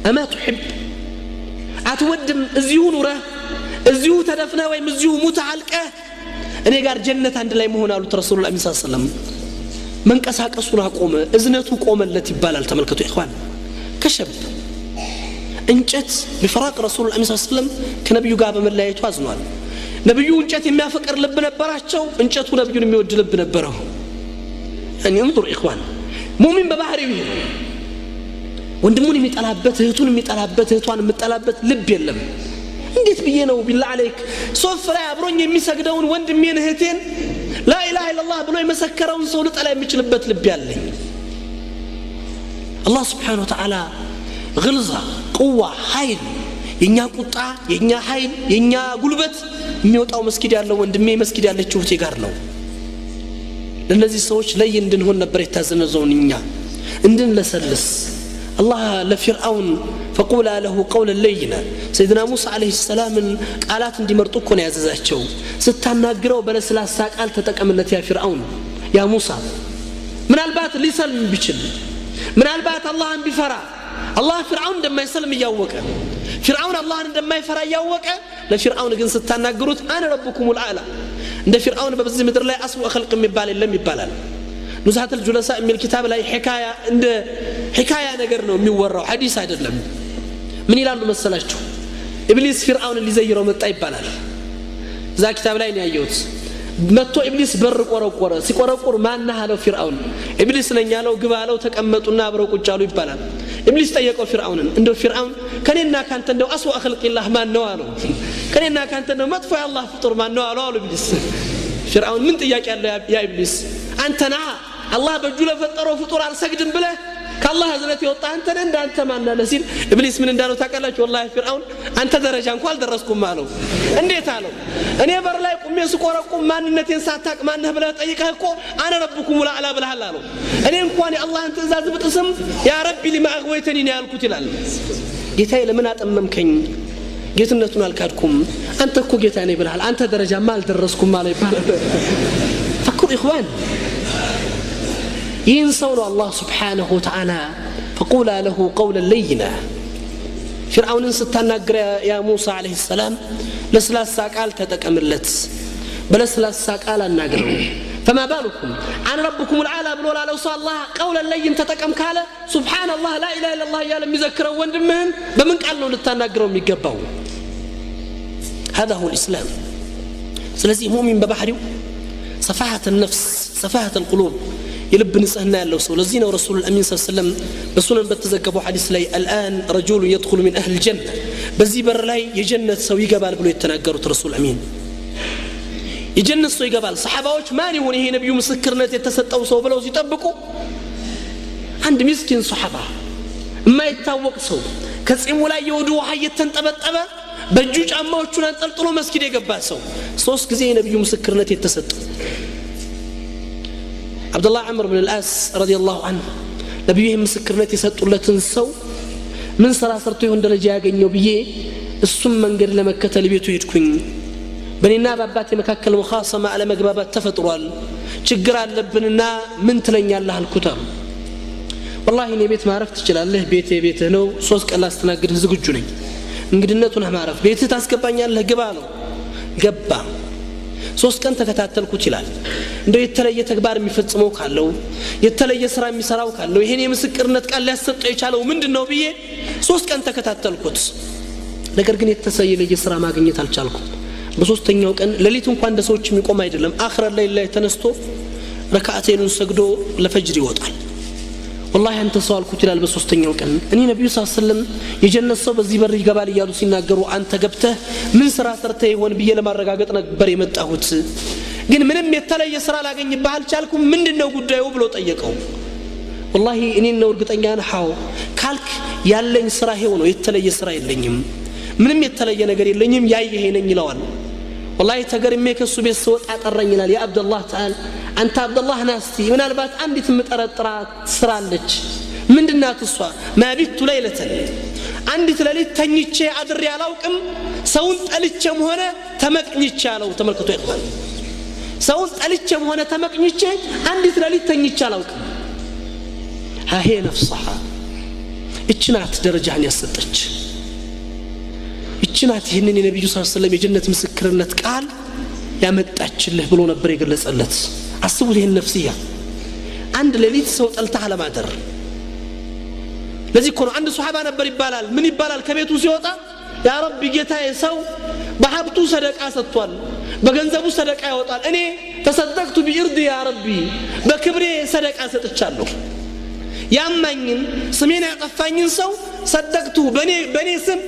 أما تحب أتودم እዚሁ ኑረ እዚሁ ተደፍነ ወይም እዚሁ ሙት አልቀ እኔ ጋር ጀነት አንድ ላይ መሆን አሉት ረሱላህ ሰለላሁ ዐለይሂ ወሰለም መንቀሳቀሱን አቆመ እዝነቱ ቆመለት ይባላል ተመልከቱ ኢኽዋን ከሸብ እንጨት በፍራቅ ረሱላህ ሰለላሁ ዐለይሂ ወሰለም ከነብዩ ጋር በመለያየቱ አዝኗል ነብዩ እንጨት የሚያፈቅር ልብ ነበራቸው እንጨቱ ነብዩን የሚወድ ልብ ነበረው يعني انظر ኢኽዋን ሙእሚን በባህሪው ይሄ ወንድሙን የሚጠላበት እህቱን የሚጠላበት እህቷን የምጠላበት ልብ የለም እንዴት ብዬ ነው ቢላህ አለይክ ሶፍ ላይ አብሮኝ የሚሰግደውን ወንድሜን እህቴን لا اله الا الله ብሎ የመሰከረውን ሰው ልጠላ የሚችልበት ልብ ያለኝ الله سبحانه وتعالى غلظة قوة ኃይል የኛ ቁጣ የኛ ኃይል የኛ ጉልበት የሚወጣው መስጊድ ያለው ወንድሜ መስጊድ ያለችው እህቴ ጋር ነው ለነዚህ ሰዎች ላይ እንድንሆን ነበር የታዘነዘውን እኛ እንድንለሰልስ الله لفرعون فقولا له قولا لينا سيدنا موسى عليه السلام قالات እንዲመርጡ እኮ ነው ያዘዛቸው ስታናግረው በለስላሳ ቃል ተጠቀምለት ያ ፍርዓውን ያ ሙሳ ምናልባት ሊሰልም ቢችል ምናልባት አላህን ቢፈራ አላህ ፍርዓውን እንደማይሰልም ያወቀ ፍርዓውን አላህን እንደማይፈራ ያወቀ ለፍርዓውን ግን ስታናግሩት አነ ረብኩም العالى እንደ ፍርዓውን በዚህ ምድር ላይ አስወ خلق የሚባል የለም ይባላል نزهة الجلساء من الكتاب لا حكاية عند حكاية نجرنا ميورا حديث አይደለም ምን ይላሉ መሰላችሁ ኢብሊስ ፍርዓውን ሊዘይረው መጣ ይባላል ዛ ኪታብ ላይ ነው ያየሁት መጥቶ ኢብሊስ በር ቆረቆረ ሲቆረቆር ማን አለው ፍርዓውን ኢብሊስ ነኝ ያለው ግባ አለው ተቀመጡና አብረው ቁጭ አሉ ይባላል ኢብሊስ ጠየቀው ፍርዓውን እንደው ፍርዓውን ከኔና ካንተ እንደው አስዋ خلقላህ ማን ነው አለው ከኔና ካንተ እንደው መጥፎ ያላህ ፍጡር ማን ነው አለው ኢብሊስ ፍርዓውን ምን ጥያቄ ያለው ያ ኢብሊስ አንተና الله بجوله فطروا فطور على سجد بله كالله هزلت يوطا أنت نندا أنت معنا لسين إبليس من اندانو تاكلاش والله فرعون أنت درجان قال درسكم مالو اندي تعالوا أنا بر لا يقوم يسكوركم ما نتين ساتاك ما نهبله تأيكهكو أنا ربكم ولا على بله هلالو أنا إنكواني الله أنت إزاز بتسم يا ربي لما أغويتني يا الكتلال جيتاي لمن أتممكن جيتنتون الكادكم أنت كو جيتاني بالحال أنت درجان مال درسكم مالو فكر إخوان ينسون الله سبحانه وتعالى فقولا له قولا لينا فرعون ستناغر يا موسى عليه السلام لسلاس قال تتقملت بلسلاس قال اناغرو فما بالكم عن ربكم العالى بلولا لو صلى الله قولا لين تتقم قال سبحان الله لا اله الا الله يا لم يذكروا وندمهم بمن قال له لتناغروا يغباو هذا هو الاسلام ስለዚህ ሙእሚን በባህሪው صفاحة النفس صفاحة القلوب يلب نسألنا الله سو لزين ورسول الأمين صلى الله عليه وسلم بسنن بتزكبوا حديث لي الآن رجل يدخل من أهل الجنة بزي بر لي يجنة سوي قبال بلو يتناقروا رسول الأمين يجنة سوي قبال صحابة ماني ونهي نبي مسكرنا يتسطوا سو بلو يطبقوا አንድ ምስኪን ሱሐባ የማይታወቅ ሰው ከጺሙ ላይ የወዱ ውሃ እየተንጠበጠበ በእጁ ጫማዎቹን አንጠልጥሎ መስጊድ የገባ ሰው 3 ጊዜ የነብዩ ምስክርነት የተሰጠ አብዱላህ ዑመር ኢብኑ አልአስ ረዲየላሁ ዐንሁ ነብዩ ምስክርነት የሰጡለትን ሰው ምን ስራ ሰርቶ ይሆን ደረጃ ያገኘው ብዬ እሱም መንገድ ለመከተል ቤቱ ሄድኩኝ በኔና በአባቴ መካከል ሙኻሰማ አለመግባባት ተፈጥሯል ችግር አለብንና ምን ትለኛለህ አልኩት والله እኔ ቤት ማረፍ ትችላለህ ቤትህ ነው 3 ቀን ላስተናግድህ ዝግጁ ነኝ እንግድነቱን ማረፍ ቤትህ ታስገባኛለህ ግባ ነው ገባ 3 ቀን ተከታተልኩት ይላል እንደው የተለየ ተግባር የሚፈጽመው ካለው የተለየ ስራ የሚሰራው ካለው ይሄን የምስክርነት ቃል ሊያሰጠው የቻለው ምንድነው ብዬ 3 ቀን ተከታተልኩት ነገር ግን የተሰየለ ስራ ማግኘት አልቻልኩም በሶስተኛው ቀን ለሊት እንኳን እንደ ሰዎች የሚቆም አይደለም አኽራ ላይ ተነስቶ ረካዓቴኑን ሰግዶ ለፈጅር ይወጣል والله አንተ ሰው አልኩት ይላል በሶስተኛው ቀን እኔ ነብዩ ሰለላሁ ዐለይሂ ወሰለም የጀነት ሰው በዚህ በር ይገባል ይያሉ ሲናገሩ አንተ ገብተህ ምን ስራ ሰርተህ ይሆን ብዬ ለማረጋገጥ ነበር የመጣሁት ግን ምንም የተለየ ስራ ላገኝብህ አልቻልኩም ምንድነው ጉዳዩ ብሎ ጠየቀው والله እኔ ነው እርግጠኛ ነኝ ካልክ ያለኝ ስራ ይሄው ነው የተለየ ስራ የለኝም ምንም የተለየ ነገር የለኝም ያይሄ ነኝ ይለዋል والله ተገርሜ ከሱ ቤት ስወጣ ጠራኝ ይላል ያ አብዱላህ ተዓላ አንተ አብዱላህ ናስቲ ምናልባት አንዲት ምጠረጥራት ስራለች ምንድናት እሷ ማቢቱ ለይለተን አንዲት ለሊት ተኝቼ አድሬ አላውቅም ሰውን ጠልቼም ሆነ ተመቅኝቼ አለው ተመልከቱ ይባል ሰውን ጠልቼም ሆነ ተመቅኝቼ አንዲት ለሊት ተኝቼ አላውቅም هي نفسها እችናት ደረጃን ያሰጠች እችናት ይሄንን የነብዩ ሰለላሁ ዐለይሂ ወሰለም የጀነት ምስክርነት ቃል ያመጣችልህ ብሎ ነበር የገለጸለት አስቡት ይሄን ነፍስያ አንድ ለሊት ሰው ጠልታ ለማደር ለዚህ እኮ ነው አንድ ሱሐባ ነበር ይባላል ምን ይባላል ከቤቱ ሲወጣ ያ ረቢ ጌታዬ ሰው በሀብቱ ሰደቃ ሰጥቷል በገንዘቡ ሰደቃ ያወጣል እኔ ተሰደቅቱ ቢርዲ ያ ረቢ በክብሬ ሰደቃ ሰጥቻለሁ ያማኝን ስሜን ያጠፋኝን ሰው ሰደቅቱ በኔ ስም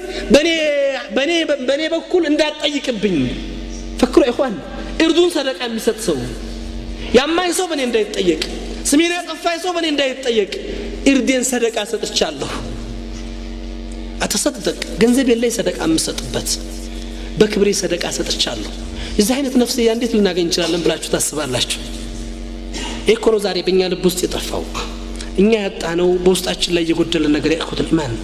በኔ በኩል እንዳትጠይቅብኝ ፈክሩ ኢኽዋን እርዱን ሰደቃ የሚሰጥ ሰው ያማኝ ሰው በኔ እንዳይጠየቅ ስሜን ያጠፋኝ ሰው በኔ እንዳይጠየቅ እርዴን ሰደቃ ሰጥቻለሁ አተሰደቅ ገንዘብ የለኝ ሰደቃ የምሰጥበት በክብሬ ሰደቃ ሰጥቻለሁ እዚህ አይነት ነፍስያ እንዴት ልናገኝ እንችላለን ብላችሁ ታስባላችሁ እኮ ነው ዛሬ በእኛ ልብ ውስጥ የጠፋው እኛ ያጣነው በውስጣችን ላይ የጎደለ ነገር ያእኹት ኢማን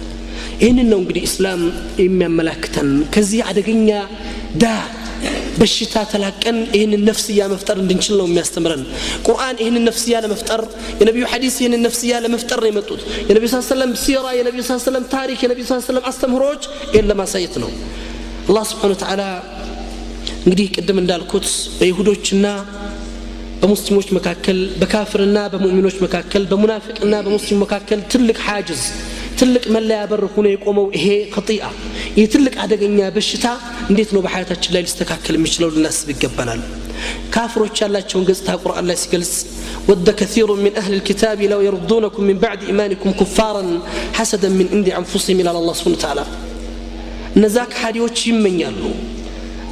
ይሄንን ነው እንግዲህ እስላም የሚያመላክተን ከዚህ አደገኛ በሽታ ተላቀን ይሄንን ነፍስያ መፍጠር እንድንችል ነው የሚያስተምረን ቁርአን ይሄንን ነፍስያ ለመፍጠር የነብዩ ሐዲስ ይሄንን ነፍስያ ለመፍጠር ነው የመጡት የነብዩ ሰለላሁ ዐለይሂ ወሰለም ሲራ የነብዩ ሰለላሁ ዐለይሂ ወሰለም ታሪክ የነብዩ ሰለላሁ ዐለይሂ ወሰለም አስተምህሮች ይሄን ለማሳየት ነው አላህ Subhanahu Wa Ta'ala እንግዲህ ቅድም እንዳልኩት በይሁዶችና በሙስሊሞች መካከል በካፍርና በሙእሚኖች መካከል በሙናፊቅና በሙስሊም መካከል ትልቅ ሐጅዝ ትልቅ መለያ በር ሆኖ የቆመው ይሄ ኸጢአ ይሄ ትልቅ አደገኛ በሽታ እንዴት ነው በሐያታችን ላይ ሊስተካከል የሚችለው ልናስብ ይገባናል ካፍሮች ያላቸውን ገጽታ ቁርአን ላይ ሲገልጽ ود كثير من أهل الكتاب لو يردونكم من بعد إيمانكم كفارا حسدا من عند أنفسهم إلى الله سبحانه وتعالى نزاك حاديوش يمنيالو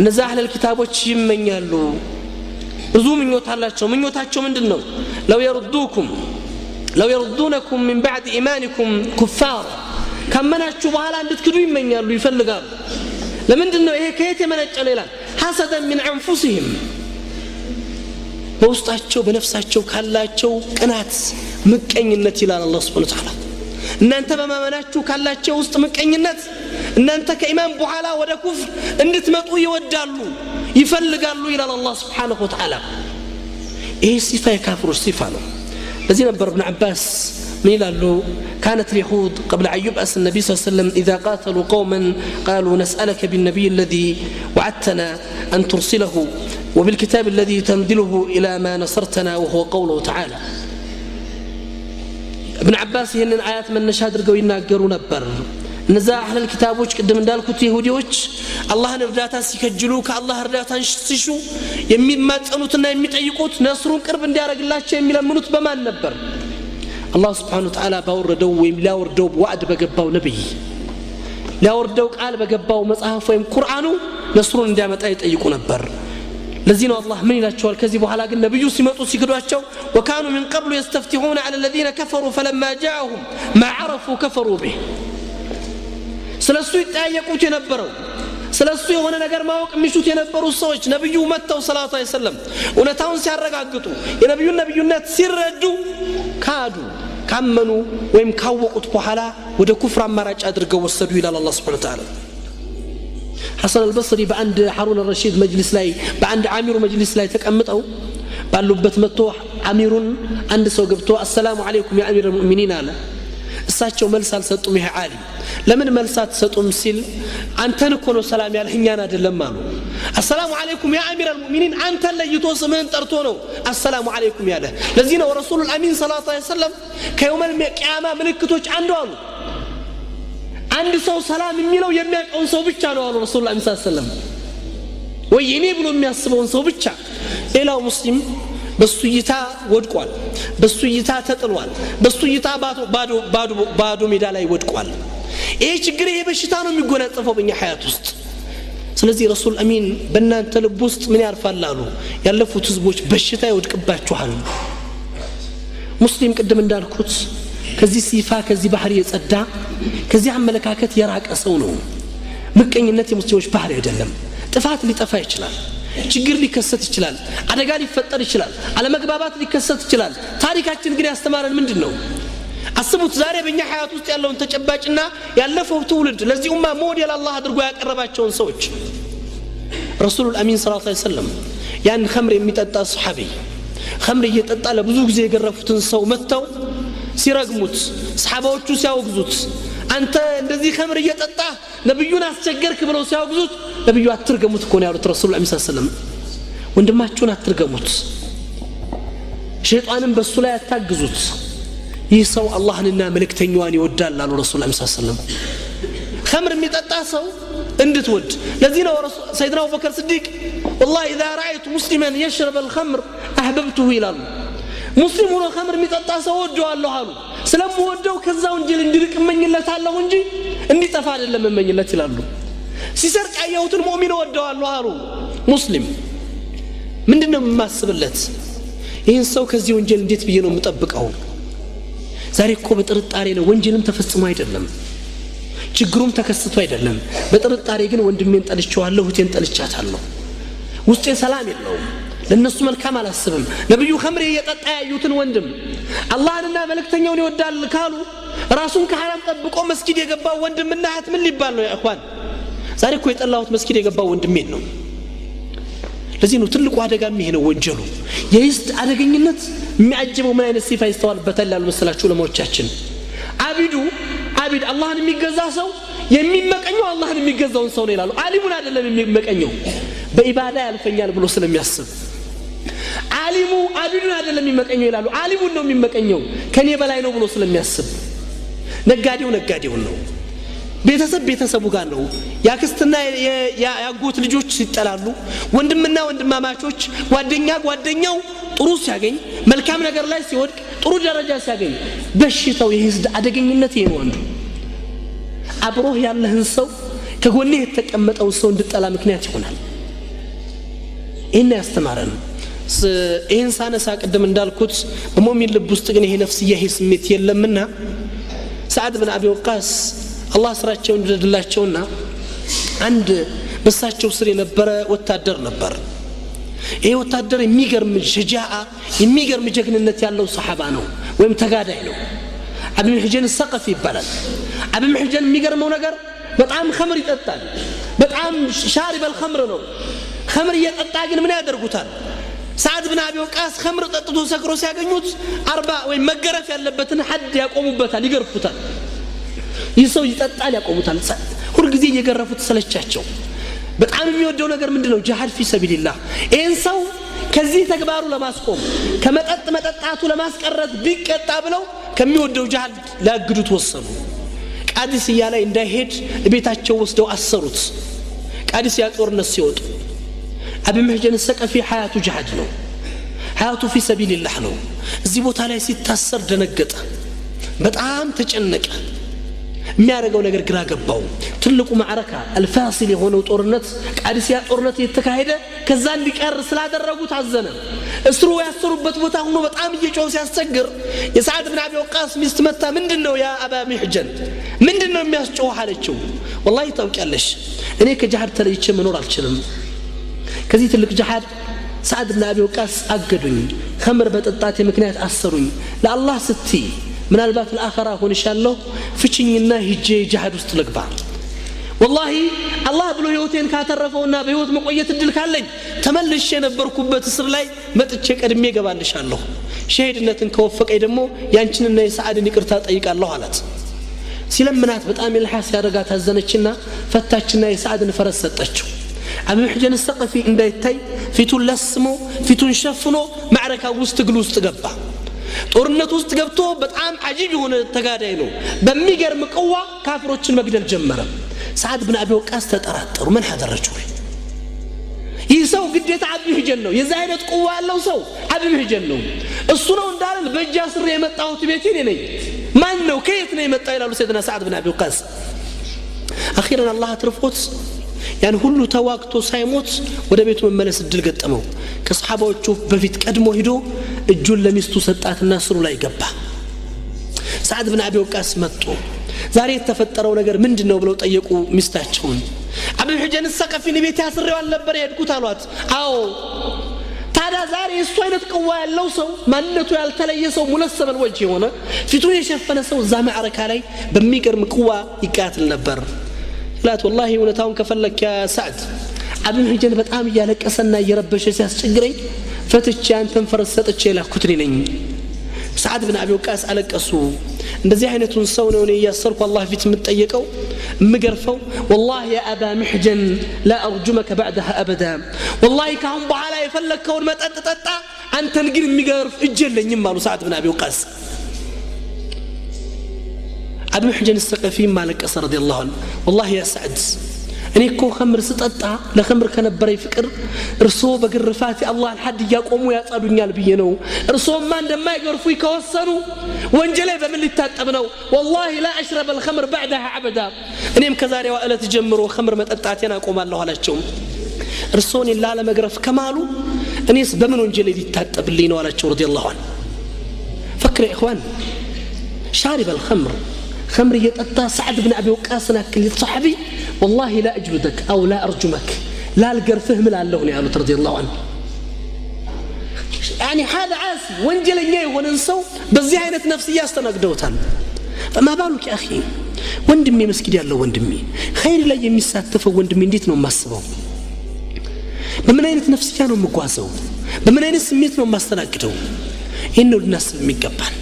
نزا أهل الكتابوش يمنيالو ብዙ ምኞት አላቸው ምኞታቸው ምንድነው لو يردونكم من بعد إيمانكم كفار ከመናችሁ በኋላ እንድትክዱ ይመኛሉ ይፈልጋሉ ለምንድነው ይሄ ከየት የመነጨ ነው ይላል حسدا من أنفسهم በውስጣቸው በነፍሳቸው ካላቸው ቅናት ምቀኝነት ይላል አላህ Subhanahu Wa Ta'ala እናንተ በማመናችሁ ካላቸው ውስጥ ምቀኝነት እናንተ ከኢማን በኋላ ወደ ኩፍር እንድትመጡ ይወዳሉ ይፈልጋሉ ይላል አላህ Subhanahu Wa Ta'ala ይሄ ሲፋ የካፍሮች ሲፋ ነው ለዚህ ነበር ابن عباس من ይላሉ كانت اليهود قبل أن يبعث النبي صلى الله عليه وسلم إذا قاتلوا قوما قالوا نسألك بالنبي الذي وعدتنا أن ترسله وبالكتاب الذي تنزله إلى ما نصرتنا وهو قوله تعالى ابن عباس ይሄንን አያት መነሻ አድርገው ይናገሩ ነበር እነዛ አህለል ኪታቦች ቅድም እንዳልኩት ይሁዲዎች አላህን እርዳታ ሲከጅሉ ከአላህ እርዳታን ሲሹ የሚማጸኑትና የሚጠይቁት ነስሩን ቅርብ እንዲያረግላቸው የሚለምኑት በማን ነበር አላህ Subhanahu Wa Ta'ala ባወረደው ወይም ሊያወርደው ወዕድ በገባው ነብይ ሊያወርደው ቃል በገባው መጽሐፍ ወይም ቁርአኑ ነስሩን እንዲያመጣ ይጠይቁ ነበር ለዚህ ነው አላህ ምን ይላቸዋል ከዚህ በኋላ ግን ነብዩ ሲመጡ ሲክዷቸው وكانوا من قبل يستفتحون على الذين كفروا فلما جاءهم ما عرفوا كفروا به ስለሱ ይጠያየቁት የነበረው ስለሱ የሆነ ነገር ማወቅ የሚሹት የነበሩ ሰዎች ነብዩ መተው ሰለላሁ ዐለይሂ ወሰለም እውነታውን ሲያረጋግጡ የነብዩን ነብዩነት ሲረዱ ካዱ ካመኑ ወይም ካወቁት በኋላ ወደ ኩፍር አማራጭ አድርገው ወሰዱ ይላል አላህ Subhanahu Wa Ta'ala حسن البصري بعند هارون الرشيد مجلس لاي بعند عامر مجلس لاي ተቀምጠው ባሉበት መጥቶ አሚሩን አንድ ሰው ገብቶ السلام عليكم يا امير المؤمنين አለ እሳቸው መልስ አልሰጡም ይሄ ዓሊም ለምን መልስ አትሰጡም ሲል አንተን እኮ ነው ሰላም ያልህኛን አይደለም አሉ السلام عليكم يا امير المؤمنين አንተ ለይቶ ስምህን ጠርቶ ነው السلام عليكم ያለ ለዚህ ነው ረሱል الامين صلى الله عليه وسلم ከየውም القيامه ምልክቶች አንዱ አሉ አንድ ሰው ሰላም የሚለው የሚያውቀውን ሰው ብቻ ነው አሉ ረሱል ሰለላሁ ዐለይሂ ወሰለም ወይ እኔ ብሎ የሚያስበውን ሰው ብቻ ሌላው ሙስሊም በሱይታ ወድቋል በሱይታ ተጥሏል በሱይታ ባዶ ሜዳ ላይ ወድቋል ይሄ ችግር ይሄ በሽታ ነው የሚጎናጸፈው በእኛ ሐያት ውስጥ ስለዚህ ረሱል አሚን በእናንተ ልብ ውስጥ ምን ያርፋላሉ ያለፉት ህዝቦች በሽታ ይወድቅባችኋል ሙስሊም ቅድም እንዳልኩት ከዚህ ሲፋ ከዚህ ባህሪ የጸዳ ከዚህ አመለካከት የራቀ ሰው ነው ምቀኝነት የሙስሊሞች ባህሪ አይደለም ጥፋት ሊጠፋ ይችላል ችግር ሊከሰት ይችላል አደጋ ሊፈጠር ይችላል አለመግባባት ሊከሰት ይችላል ታሪካችን ግን ያስተማረን ምንድነው አስቡት ዛሬ በእኛ ሐያት ውስጥ ያለውን ተጨባጭና ያለፈው ትውልድ ለዚህ ኡማ ሞዴል አላህ አድርጎ ያቀረባቸውን ሰዎች ረሱል አሚን ሰለላሁ ዐለይሂ ወሰለም ያን ኸምር የሚጠጣ ሱሐቢ ኸምር እየጠጣ ለብዙ ጊዜ የገረፉትን ሰው መተው ሲረግሙት ሰሃባዎቹ ሲያወግዙት አንተ እንደዚህ ኸምር እየጠጣ ነብዩን አስቸገርክ ብለው ሲያወግዙት ነብዩ አትርገሙት እኮ ነው ያሉት ረሱል ሰለላሁ ዐለይሂ ወሰለም ወንድማችሁን አትርገሙት ሸይጣንን በሱ ላይ አታግዙት ይህ ሰው አላህንና መልእክተኛውን ይወዳል አሉ ረሱል ሰለላሁ ዐለይሂ ወሰለም ኸምር የሚጠጣ ሰው እንድትወድ ለዚህ ነው ሰይድና አቡበከር ሲዲቅ والله اذا رايت مسلما يشرب الخمر احببته ይላሉ ሙስሊም ሆኖ ኸምር የሚጠጣ ሰው ወደዋለሁ አሉ ስለምወደው ከዛው እንጅል እንድርቅ እመኝለታለሁ እንጂ እንዲጠፋ አይደለም እመኝለት ይላሉ ሲሰርቅ ያየሁትን ሙእሚን ወደዋለሁ አሉ ሙስሊም ምንድነው የማስብለት ይህን ሰው ከዚህ ወንጀል እንዴት ብዬ ነው የምጠብቀው ዛሬ እኮ በጥርጣሬ ነው ወንጀልም ተፈጽሞ አይደለም ችግሩም ተከስቶ አይደለም በጥርጣሬ ግን ወንድሜን ጠልቼዋለሁ እቴን ጠልቻታለሁ ውስጤ ሰላም የለውም ለነሱ መልካም አላስብም ነብዩ ኸምር እየጠጣ ያዩትን ወንድም አላህንና መልእክተኛውን ይወዳል ካሉ ራሱን ከሐራም ጠብቆ መስጊድ የገባው ወንድምና እህት ምን ሊባል ነው ያ እخوان ዛሬ እኮ የጠላሁት መስጊድ የገባው ወንድሜን ነው ለዚህ ነው ትልቁ አደጋ ይሄ ነው ወንጀሉ የይስት አደገኝነት የሚያጅበው ምን አይነት ሲፋ ይስተዋልበታል ያሉ መስላችሁ ለሞቻችን አቢድ አላህን የሚገዛ ሰው የሚመቀኘው አላህን የሚገዛውን ሰው ነው ይላሉ ዓሊሙን አይደለም የሚመቀኘው በኢባዳ ያልፈኛል ብሎ ስለሚያስብ ዓሊሙ አቢዱን አይደለም የሚመቀኘው ይላሉ ዓሊሙን ነው የሚመቀኘው ከኔ በላይ ነው ብሎ ስለሚያስብ ነጋዴው ነው ቤተሰቡ ጋር ነው ያክስትና ያጎት ልጆች ሲጠላሉ ወንድምና ወንድማማቾች ጓደኛው ጥሩ ሲያገኝ መልካም ነገር ላይ ሲወድቅ ጥሩ ደረጃ ሲያገኝ በሽታው የህዝብ አደገኝነት ይሄ ነው አንዱ አብሮህ ያለህን ሰው ከጎንህ የተቀመጠው ሰው እንድጠላ ምክንያት ይሆናል إن يستمرن إن سانة ساقدم እንዳልኩት በሙእሚን ልብ ውስጥ ግን ይሄ ነፍስያ ይሄ ስሜት የለምና ሰዓድ ብን አቢ ወቃስ አላህ ስራቸውን እንደደላቸውና አንድ በሳቸው ስር የነበረ ወታደር ነበር ይሄ ወታደር የሚገርም ሸጃአ የሚገርም ጀግንነት ያለው ሰሃባ ነው ወይም ተጋዳይ ነው አቢ ሙህጀን الثقفي ይባላል አቢ ሙህጀን የሚገርመው ነገር በጣም ኸምር ይጠጣል በጣም ሻሪብ الخمر ነው ኸምር እየጠጣ ግን ምን ያደርጉታል ሰዓድ ብን አቢ ወቃስ ኸምር ጠጥቶ ሰክሮ ሲያገኙት 40 ወይ መገረፍ ያለበትን ሐድ ያቆሙበታል ይገርፉታል ይሰው ይጠጣል ያቆሙታል ሁሉ ጊዜ እየገረፉት ሰለቻቸው በጣም የሚወደው ነገር ምንድነው ጂሃድ ፊ ሰቢልላህ ይህን ሰው ከዚህ ተግባሩ ለማስቆም ከመጠጣቱ ለማስቀረት ቢቀጣ ብለው ከሚወደው ጂሃድ ላግዱት ወሰኑ ቃዲስያ ላይ እንዳይሄድ ቤታቸው ወስደው አሰሩት ቃዲስያ ጦርነት ሲወጡ አቢ ሙህጀን الثقفي حياته جهاد ነው حياته في سبيل الله ነው እዚህ ቦታ ላይ ሲታሰር ደነገጠ በጣም ተጨነቀ የሚያደርገው ነገር ግራ ገባው ትልቁ ማዕረካ አልፋሲል የሆነው ጦርነት ቃዲሲያ ጦርነት የተካሄደ ከዛ እንዲቀር ስላደረጉት አዘነ እስሩ ያሰሩበት ቦታ ሆኖ በጣም እየጮሁ ሲያስቸግር የሰዓድ ብን አቢ ወቃስ ሚስት መታ ምንድነው ያ አባ ሚሕጀን ምንድነው የሚያስጮህ አለችው والله ታውቂያለሽ እኔ ከጂሃድ ተለይቼ መኖር አልችልም ከዚህ ትልቅ ጂሃድ ሰዓድ ብን አቢ ወቃስ አገዱኝ ኸምር በጠጣቴ ምክንያት አሰሩኝ ለአላህ ስትይ ምናልባት ለአኺራ ሆንሻለሁ ፍቺኝና ሂጄ ጂሃድ ውስጥ ልግባ والله الله ብሎ ህይወቴን ካተረፈውና በህይወት መቆየት እድል ካለኝ ተመልሼ ነበርኩበት እስር ላይ መጥቼ ቀድሜ ገባልሻለሁ ሸሂድነትን ከወፈቀኝ ደግሞ ያንቺንና የሰዓድን ይቅርታ ጠይቃለሁ አላት ሲለምናት በጣም ይልሐስ ያደረጋት አዘነችና ፈታችና የሰዓድን ፈረስ ሰጠችው አቡ ሕጀን الثقفي እንዳይታይ ፊቱን ለስሞ ፊቱን ሸፍኖ ማዕረካ ውስጥ ግል ውስጥ ገባ ጦርነት ውስጥ ገብቶ በጣም አጂብ የሆነ ተጋዳይ ነው በሚገርም ቀዋ ካፍሮችን መግደል ጀመረ ሰዓድ ብን አቢ ወቃስ ተጠራጠሩ ምን ሐደረችው ይህ ሰው ግዴታ አቡ ሕጀን ነው የዛ አይነት ቀዋ ያለው ሰው አቡ ሕጀን ነው እሱ ነው እንዳለን በእጃ ስር የመጣሁት ቤቴ ነኝ ማን ነው ከየት ነው የመጣው ይላሉ ሰይድና ሰዓድ ብን አቢ ወቃስ አኺራን አላህ አትርፎት ያን ሁሉ ተዋግቶ ሳይሞት ወደ ቤቱ መመለስ እድል ገጠመው ከሰሃባዎቹ በፊት ቀድሞ ሄዶ እጁን ለሚስቱ ሰጣትና ስሩ ላይ ገባ ሰዓድ ብን አቢ ወቃስ መጡ ዛሬ የተፈጠረው ነገር ምንድነው ብለው ጠየቁ ሚስታቸውን አቡ ሕጀን الثقفي ቤት ያስረው አልነበር የሄድኩት አሏት አዎ ታዲያ ዛሬ እሱ አይነት ቀዋ ያለው ሰው ማንነቱ ያልተለየ ሰው ሙለሰበል ወጅ የሆነ ፊቱን የሸፈነ ሰው እዛ ማዕረካ ላይ በሚገርም ቀዋ ይቃተል ነበር ላት والله እውነታውን ከፈለክ ያ ሰዓድ አቡ ሕጀን በጣም ያለቀሰና እየረበሸ ሲያስቸግረኝ ፈትቼ አንተን ፈረስ ሰጥቼ ላኩት ነኝ ሰዓድ ብን አቢ ወቃስ አለቀሱ እንደዚህ አይነቱን ሰው ነው እኔ ያሰርኩ አላህ ፊት የምጠየቀው ምገርፈው والله يا ابا محجن لا ارجمك بعدها ابدا والله ካሁን በኋላ የፈለከውን መጠጥ ጠጣ አንተን ግን የሚገርፍ እጅ የለኝም አሉ ሰዓድ ብን አቢ ወቃስ አቡ ሕጀን الثقفي ማለቀሰ رضي الله عنه والله يا سعد እኔ እኮ ኸምር ስጠጣ ለኸምር ከነበረኝ ፍቅር እርሶ በግርፋት አላህ الحد ያቆሙ ያጻዱኛል ብዬ ነው እርሶማ እንደማይገርፉ ይከወሰኑ ወንጀሌ በምን ሊታጠብ ነው والله لا اشرب الخمر بعدها ابدا እኔም ከዛሬው ዕለት ጀምሮ ኸምር መጠጣቴን አቆማለሁ አላቸው እርሶን ላለ መግረፍ ከማሉ እኔስ በምን ወንጀሌ ሊታጠብልኝ ነው አላቸው رضي الله عنه فكر يا اخوان شارب الخمر خمر يطጣ سعد بن ابي وقاص ناكل صحابي والله لا اجلدك او لا ارجمك لا القرفه من الله يا رضي الله عنه يعني هذا عاصي وانجلني وننسو بزي عينت نفسيه استنقدوتال فما بالك يا اخي ወንድሜ መስጊድ ያለው ወንድሜ ኸይር ላይ የሚሳተፈው ወንድሜ እንዴት ነው ማስበው በምን አይነት ነፍስያ ነው መጓዘው በምን አይነት ስሜት ነው ማስተናግደው ይሄን ነው ልናስብ የሚገባን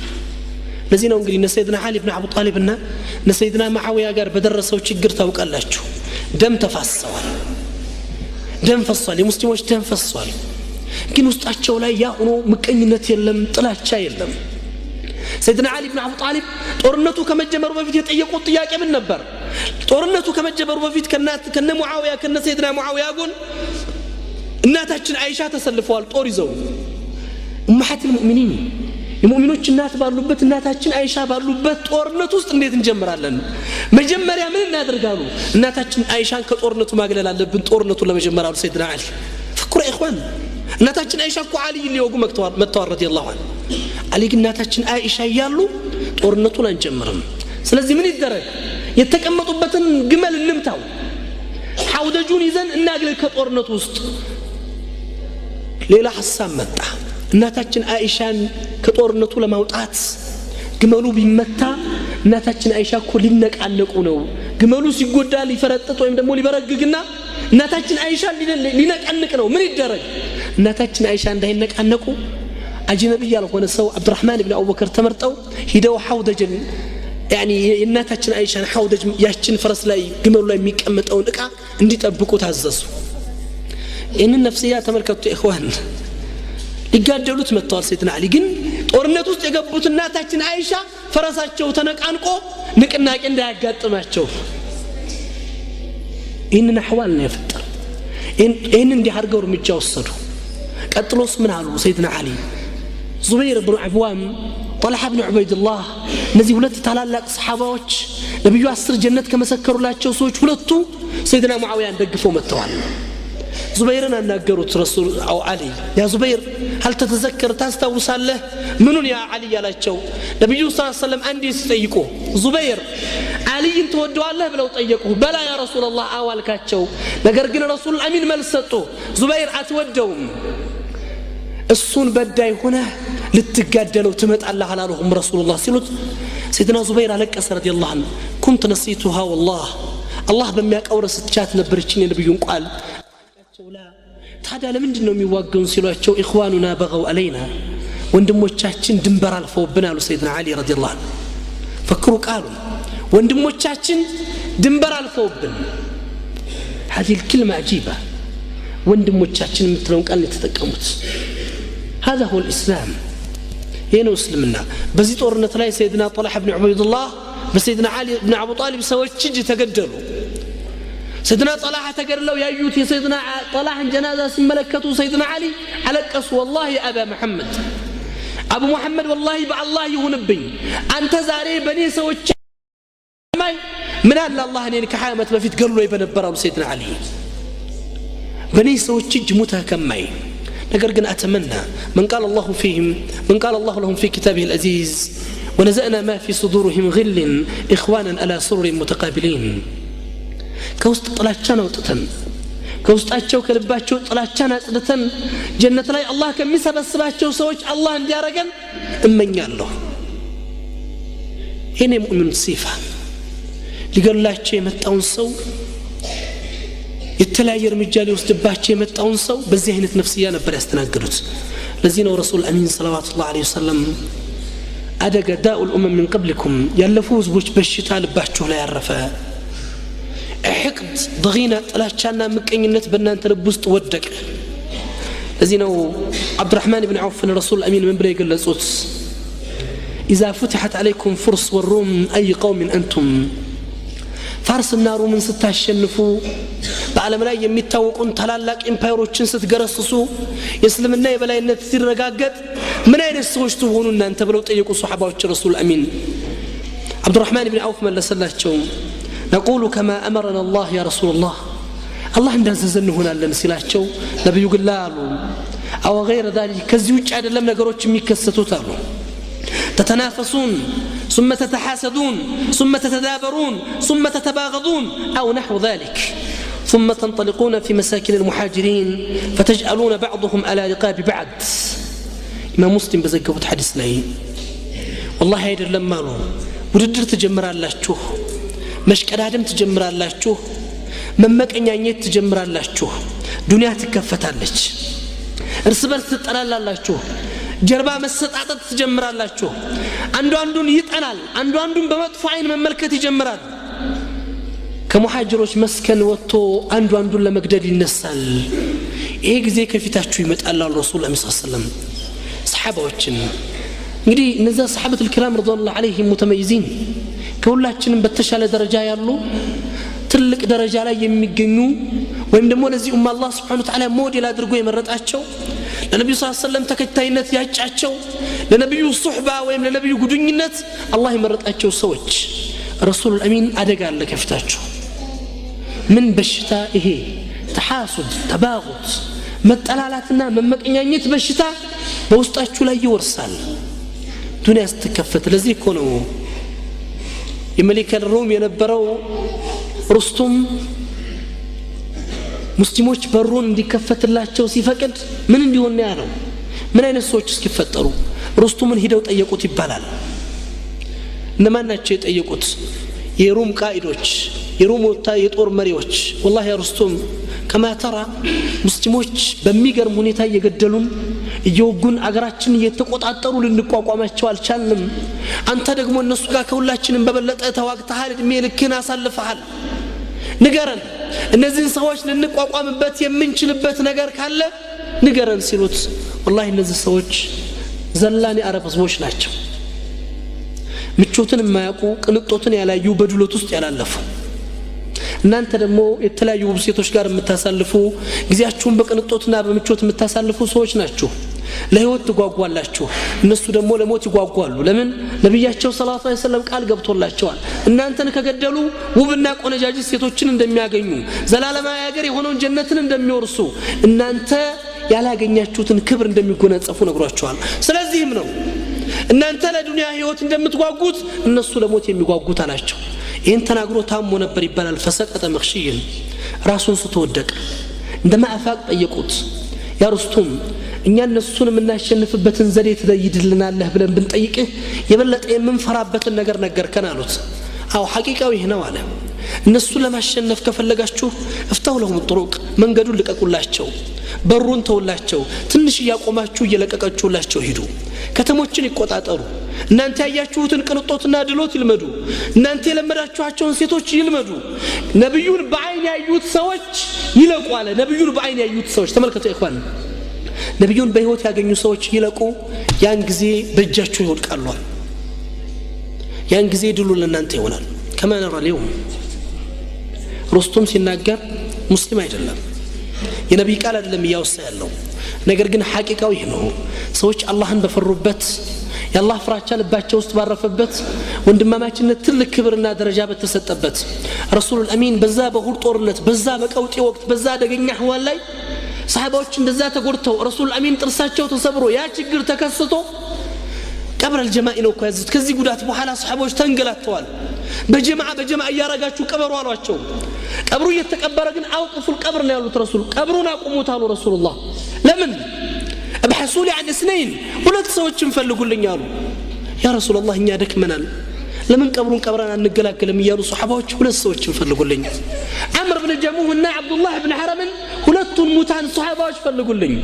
ለዚህ ነው እንግዲህ ሰይድና አሊ ኢብኑ አቡ ጣሊብ እና ሰይድና ሙአዊያ ጋር በደረሰው ችግር ታውቃላችሁ ደም ተፋሰዋል ደም ፈሷል የሙስሊሞች ደም ፈሷል ግን ውስጣቸው ላይ ያ ሆኖ ምቀኝነት የለም ጥላቻ የለም ሰይድና አሊ ኢብኑ አቡ ጣሊብ ጦርነቱ ከመጀመሩ በፊት የጠየቁት ጥያቄ ምን ነበር ጦርነቱ ከመጀመሩ በፊት ከነ ሙአዊያ ከነ ሰይድና ሙአዊያ ጎን እናታችን አይሻ ተሰልፈዋል ጦር ይዘው ኡማሃት المؤمنين የሙእሚኖች እናት ባሉበት እናታችን አይሻ ባሉበት ጦርነት ውስጥ እንዴት እንጀምራለን መጀመሪያ ምን እናደርጋሉ እናታችን አይሻን ከጦርነቱ ማግለል አለብን ጦርነቱን ለመጀመር አሉ ሰይድና አሊ ፍቅሩ ኢኽዋን እናታችን አይሻ እኮ አሊ ሊወጉ መጥተዋል رضي الله عنه አሊ ግን እናታችን አይሻ ያሉ ጦርነቱን አንጀምርም ስለዚህ ምን ይደረግ የተቀመጡበትን ግመል እንምታው ሐውደጁን ይዘን እናግለል ከጦርነቱ ውስጥ ሌላ ሐሳብ መጣ እናታችን አይሻን ከጦርነቱ ለማውጣት ግመሉ ቢመታ እናታችን አይሻ እኮ ሊነቃነቁ ነው ግመሉ ሲጎዳ ሊፈረጥጥ ወይም ደግሞ ሊበረግግና እናታችን አይሻ ሊነቃነቅ ነው ምን ይደረግ እናታችን አይሻ እንዳይነቃነቁ አጅነቢ ያልሆነ ሰው አብዱራህማን ኢብኑ አቡበከር ተመርጠው ሂደው ሐውደጅን يعني እናታችን አይሻን ሐውደጅ ያችን ፈረስ ላይ ግመሉ ላይ የሚቀመጠውን ዕቃ እንዲጠብቁ ታዘዙ ይህን ነፍስያ ተመልከቱ ኢኽዋን ሊጋደሉት መጥተዋል ሰይድና አሊ ግን ጦርነት ውስጥ የገቡት እናታችን አይሻ ፈረሳቸው ተነቃንቆ ንቅናቄ እንዳያጋጥማቸው ይህንን አህዋል ነው የፈጠረው ይህንን እንዲያርገው እርምጃ ወሰዱ ቀጥሎስ ምን አሉ ሰይድና አሊ ዙበይር ብኑ አብዋም طلحة بن عبيد الله እነዚህ ሁለት ታላላቅ ሰሃባዎች ነብዩ 10 ጀነት ከመሰከሩላቸው ሰዎች ሁለቱ ሰይድና ሙአዊያን ደግፈው መጥተዋል ዙበይርን አናገሩት ረሱል አው አሊ ያ ዙበይር هل تتذكر ታስታውሳለህ ምኑን ያ አሊ ያላቸው ነብዩ ሰለላሁ ዐለይሂ ወሰለም አንዴ ሲጠይቁ ዙበይር አሊን ተወደዋለህ ብለው ጠየቁ በላ ያ ረሱላህ አዋልካቸው ነገር ግን ረሱል አሚን መልሰጡ ዙበይር አትወደውም እሱን በዳይ ሆነ ልትጋደለው ትመጣለህ አላሉም ረሱላህ ሲሉት ሰይድና ዙበይር አለቀሰ ረዲየላሁ ዐንሁ كنت نسيتها والله الله በሚያቀውረስ ቻት ነበርችኝ የነብዩን ቃል ታዲያ ለምንድን ነው የሚዋገውን ሲሏቸው ኢኽዋኑና በገው አለይና ወንድሞቻችን ድንበር አልፈውብን አሉ ሰይድና አሊ ረዲየላሁ ዐንሁ ፈክሩ ቃሉ ወንድሞቻችን ድንበር አልፈውብን هذه الكلمة عجيبة ወንድሞቻችን የምትለውን ቃል ተጠቀሙት هذا هو الإسلام هنا اسلمنا በዚህ ጦርነት ላይ ሰይድና طلحة بن عبيد الله በሰይድና አሊ بن ابي طالب ሰዎች እጅ ተገደሉ سيدنا طلحة تقرلوا يا أيوتي سيدنا طلحة جنازة سملكته سيدنا علي علقس والله يا أبا محمد أبو محمد والله بالله يهنبني أنت زاري بني سوتش من الله أن كحامة ما في تقرلوا يبنى برام سيدنا علي بني سوتش جمتها كماي نقرقن أتمنى من قال الله لهم في كتابه العزيز ونزأنا ما في صدورهم غل إخوانا على سرر متقابلين كوست طلعتنا وطتن كوستاچو كلباچو طلعتنا صدتن جنة لاي الله كميسبسباچو سوچ الله እንዲያረገን እመኛለሁ እኔ ሙእሚን ሲፋ ሊገላቸው የመጣውን ሰው የተለያየ እርምጃ ሊወስድባቸው የመጣውን ሰው በዚህ አይነት ነፍስያ ነበር ያስተናገዱት ለዚህ ነው ረሱል አሚን ሰለላሁ ዐለይሂ ወሰለም አደገ ዳኡል ኡመም من قبلكم ያለፉ ህዝቦች በሽታ ልባቸው ላይ ያረፈ حقد ضغينة طلاچانا مكنينت بنانت لب ውስጥ ወደቀ እዚህ ነው عبدالرحمن بن عوف الرسول الامين من بلا يغلصوت اذا فتحت عليكم فرس والروم اي قوم انتم فارسنا روምን ስታሸንፉ በዓለም ላይ የሚታወቁን ታላላቅ ኢምፓየሮችን ስትገረስሱ የእስልምና የበላይነት ሲረጋገጥ ምን አይነት ሰዎች ትሆኑ እናንተ ብለው ጠየቁ ሱሐባዎች ረሱል አሚን عبدالرحمن بن عوف መለሰላቸው نقول كما أمرنا الله يا رسول الله الله እንዳዘዘን ሆናለን ሲላቸው ነብዩ ግላሉ أو غير ذلك ከዚህ ውጭ አይደለም ነገሮች የሚከሰቱት አሉ تتنافسون ثم تتحاسدون ثم تتدابرون ثم تتباغضون أو نحو ذلك ثم تنطلقون في مساكن المهاجرين فتجعلون بعضهم على رقاب بعض إمام مسلم بزكوت حديث لي والله هيدا لما له ውድድር ትጀምራላችሁ መሽቀዳደም ትጀምራላችሁ መመቀኛኘት ትጀምራላችሁ ዱንያ ትከፈታለች እርስ በርስ ትጠላላላችሁ ጀርባ መሰጣጠት ትጀምራላችሁ አንዱ አንዱን ይጠናል አንዱ አንዱን በመጥፎ አይን መመልከት ይጀምራል ከሙሃጅሮች መስከን ወጥቶ አንዱ አንዱን ለመግደል ይነሳል ይሄ ጊዜ ከፊታችሁ ይመጣል ረሱል ሰለላሁ ዐለይሂ ወሰለም ሰሃባዎችን እንግዲህ እነዛ ሰሃበቱል ኪራም ረዲየላሁ ዐለይሂም ሙተመይዚን ከሁላችንም በተሻለ ደረጃ ያሉ ትልቅ ደረጃ ላይ የሚገኙ ወይም ደግሞ ለዚህ ኡማ አላህ Subhanahu Wa Ta'ala ሞዴል አድርጎ የመረጣቸው ለነብዩ ሰለላሁ ዐለይሂ ወሰለም ተከታይነት ያጫቸው ለነብዩ ሱህባ ወይም ለነብዩ ጉዱኝነት አላህ የመረጣቸው ሰዎች ረሱል አሚን አደጋ አለ ከፊታቸው ምን በሽታ ይሄ ተሐሱድ ተባጉት መጠላላትና መመቀኛኘት በሽታ በውስጣችሁ ላይ ይወርሳል ዱንያ ስትከፈት ለዚህ እኮ ነው የመሊክ ሮም የነበረው ሩስቱም ሙስሊሞች በሩን እንዲከፈትላቸው ሲፈቅድ ምን እንዲሆን ነው ያለው ምን አይነት ሰዎች እስኪፈጠሩ ሩስቱምን ሄደው ጠየቁት ይባላል እነማን ናቸው የጠየቁት የሮም ቃይዶች የሮም የጦር መሪዎች والله يا رستم كما ترى ሙስሊሞች በሚገርም ሁኔታ እየገደሉን እየወጉን አገራችን እየተቆጣጠሩ ልንቋቋማቸው አልቻልንም አንተ ደግሞ እነሱ ጋር ከሁላችንም በበለጠ ተዋግተሃል እድሜ ልክን አሳልፈሃል ንገረን እነዚህን ሰዎች ልንቋቋምበት የምንችልበት ነገር ካለ ንገረን ሲሉት والله እነዚህ ሰዎች ዘላን የአረብ ህዝቦች ናቸው ምቾትን የማያውቁ ቅንጦትን ያላዩ በድሎት ውስጥ ያላለፉ እናንተ ደግሞ የተለያዩ ሴቶች ጋር የምታሳልፉ ግዚያችሁን በቅንጦትና በምቾት የምታሳልፉ ሰዎች ናችሁ ለህይወት ትጓጓላችሁ እነሱ ደግሞ ለሞት ይጓጓሉ ለምን ነብያቸው ሰለላሁ ዐለይሂ ወሰለም ቃል ገብቶላቸዋል እናንተን ከገደሉ ውብና ቆነጃጅት ሴቶችን እንደሚያገኙ ዘላለማዊ ሀገር የሆነውን ጀነትን እንደሚወርሱ እናንተ ያላገኛችሁትን ክብር እንደሚጎናጸፉ ነግሯቸዋል ስለዚህም ነው እናንተ ለዱንያ ህይወት እንደምትጓጉት እነሱ ለሞት የሚጓጉት አላቸው ይህን ተናግሮ ታሞ ነበር ይባላል ፈሰቀጠ መክሽይን ራሱን ስተወደቀ እንደማአፋቅ ጠየቁት ያ ሩስቱም እኛ እነሱን የምናሸንፍበትን ዘዴ ትደይድልናለህ ብለን ብንጠይቅህ የበለጠ የምንፈራበትን ነገር ነገርከን አሉት አው ሐቂቃው ይህ ነው አለ እነሱን ለማሸነፍ ከፈለጋችሁ እፍታው ለሁም ጥሩቅ መንገዱን ልቀቁላቸው በሩን ተውላቸው ትንሽ ያቆማችሁ እየለቀቀችሁላቸው ሂዱ ከተሞችን ይቆጣጠሩ እናንተ ያያችሁትን ቅንጦትና ድሎት ይልመዱ እናንተ የለመዳችኋቸውን ሴቶች ይልመዱ ነብዩን በአይን ያዩት ሰዎች ይለቁ አለ ነብዩን በአይን ያዩት ሰዎች ተመልከቱ ኢኽዋን ነብዩን በህይወት ያገኙ ሰዎች ይለቁ ያን ጊዜ በእጃቸው ይወድቃሉ ያን ጊዜ ድሉ ለእናንተ ይሆናል كما نرى اليوم ሩስቱም ሲናገር ሙስሊም አይደለም የነብይ ቃል አይደለም ያውሳ ያለው ነገር ግን ሐቂቃው ይህ ነው ሰዎች አላህን በፈሩበት የአላህ ፍራቻ ልባቸው ውስጥ ባረፈበት ወንድማማችነት ትልቅ ክብርና ደረጃ በተሰጠበት ረሱሉል አሚን በዛ በሁድ ጦርነት በዛ በቀውጤ ወቅት በዛ ደገኛ ህዋል ላይ ሰሃባዎች እንደዛ ተጎድተው ረሱሉል አሚን ጥርሳቸው ተሰብሮ ያ ችግር ተከስቶ ቀብር الجماع ነው ከዚህ ከዚህ ጉዳት በኋላ ሰሃባዎች ተንገላተዋል በጀማዓ ያረጋችሁ ቀበሩ አሏቸው ቀብሩ እየተቀበረ ግን አውቅፉል ቀብር ነው ያሉት ረሱል ቀብሩን አቁሙት አሉ ረሱላህ ለምን ابحثوا لي عن اثنين ሁለት ሰዎችን ፈልጉልኝ አሉ ያ ረሱላህ እኛ ደክመናል ለምን ቀብሩን ቀብረን አንገላገልም ይያሉ ሱሐባዎች ሁለት ሰዎችን ፈልጉልኝ አምር ኢብኑ ጀሙህ እና አብዱላህ ኢብኑ ሐረም ሁለቱን ሙታን ሱሐባዎች ፈልጉልኝ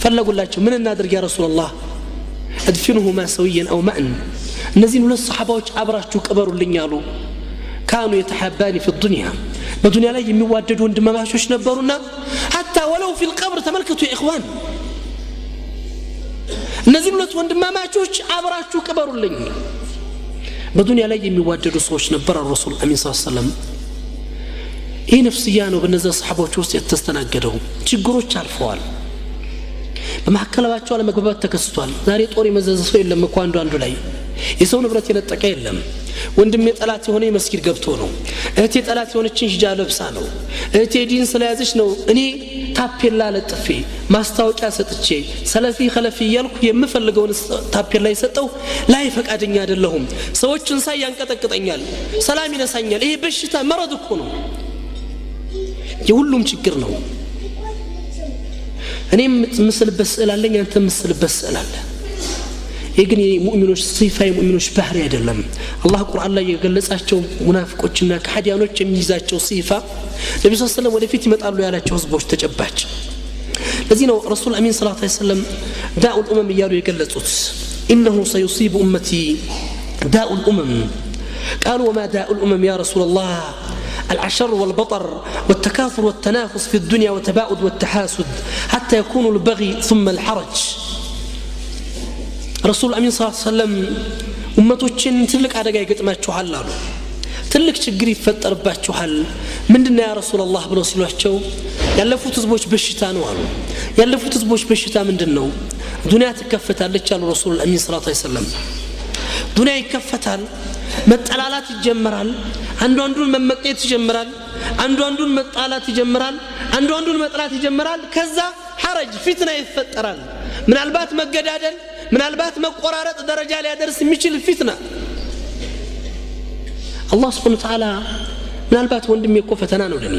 ፈለጉላቸው ምን እናድርግ ያ ረሱላህ ادفنهما سويا او معا እነዚህን ሁለት ሱሐባዎች አብራችሁ ቀበሩልኝ አሉ كانوا يتحابان في الدنيا በዱንያ ላይ የሚዋደዱ ወንድማማቾች ነበሩና حتى ولو في القبر ተመልከቱ يا اخوان እነዚህ ሁለት ወንድማማቾች አብራችሁ ቀበሩልኝ በዱንያ ላይ የሚዋደዱ ሰዎች ነበር ረሱል አሚን ሰለላሁ ዐለይሂ ወሰለም ይህ ነፍስያ ነው በእነዚህ ሰሃቦች ውስጥ የተስተናገደው ችግሮች አልፈዋል በመሐከላቸው አለመግባባት ተከስቷል ዛሬ ጦር የመዘዘ ሰው የለም እኮ አንዱ ላይ የሰው ንብረት የነጠቀ የለም ወንድሜ ጠላት የሆነ መስጊድ ገብቶ ነው እህቴ ጠላት የሆነችን ሂጃብ ለብሳ ነው እህቴ ዲን ስለያዘች ነው እኔ ታፔላ ለጥፌ ማስታወቂያ ሰጥቼ ሰለፊ ኸለፊ ያልኩ የምፈልገውን ታፔላ ይሰጠው ላይ ፈቃደኛ አይደለሁም ሰዎችን ሳይ ያንቀጠቅጠኛል ሰላም ይነሳኛል ይሄ በሽታ መረድ እኮ ነው የሁሉም ችግር ነው እኔም ምስልበት ስዕል አለኝ አንተ ምስልበት ስዕል አለ ይግን ሙእሚኖች ሲፋ ሙእሚኖች ባህሪ አይደለም አላህ ቁርአን ላይ የገለጻቸው ሙናፊቆችና ከሃዲያኖች የሚይዛቸው ሲፋ ነብዩ ሰለላሁ ዐለይሂ ወሰለም ወደፊት ይመጣሉ ያላቸው ህዝቦች ተጨባጭ ለዚህ ነው ረሱል አሚን ሰለላሁ ዐለይሂ ወሰለም ዳኡል ኡመም ይያሉ የገለጹት انه سيصيب امتي داء الامم قالوا وما داء الامم يا رسول الله العشر والبطر والتكاثر والتنافس في الدنيا والتباعد والتحاسد حتى يكون البغي ثم الحرج رسول أمين صلى الله عليه وسلم أمتوچن تلك አደጋ ይገጥማችኋል አሉ ትልቅ ችግር ይፈጠርባችኋል ምንድነው ያ ረሱላህ ብለው ሲሏቸው ያለፉት ህዝቦች በሽታ ነው አሉ ያለፉት ህዝቦች በሽታ ምንድነው ዱንያ ትከፈታለች አሉ ረሱል አሚን ሰለላሁ ዐለይሂ ወሰለም ዱንያ ይከፈታል መጠላላት ይጀምራል አንዱን መመቀየት ይጀምራል አንዱን መጣላት ይጀምራል አንዱን መጥላት ይጀምራል ከዛ ሐረጅ ፊትና ይፈጠራል ምናልባት መገዳደል ምናልባት መቆራረጥ ደረጃ ላይ ያደርስ የሚችል ፊትና አላህ Subhanahu Wa Ta'ala ምናልባት ወንድሜ እኮ ፈተና ነው ለኔ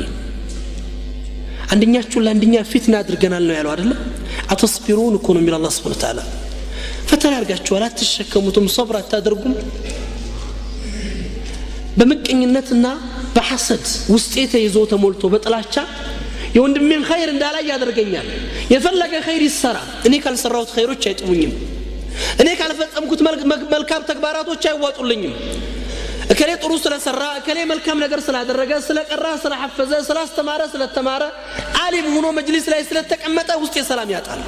አንደኛችሁ ለአንደኛ ፊትና አድርገናል ነው ያለው አይደል አተስቢሩን እኮ ነው የሚለው አላህ Subhanahu Wa Ta'ala ፈተና ያርጋችኋል አትሸከሙትም ሶብር አታደርጉም በመቀኝነትና በሐሰድ ውስጤ ተይዞ ተሞልቶ በጥላቻ የወንድሜን ኸይር እንዳላይ ያደርገኛል የፈለገ ኸይር ይሰራ እኔ ካልሰራሁት ኸይሮች አይጥሙኝም እኔ ካልፈጸምኩት መልካም ተግባራቶች አይዋጡልኝም እከሌ ጥሩ ስለሰራ እከሌ መልካም ነገር ስላደረገ ስለቀራ ስለሐፈዘ ስላስተማረ ስለተማረ ዓሊም ሆኖ መጅሊስ ላይ ስለተቀመጠ ውስጤ ሰላም ያጣል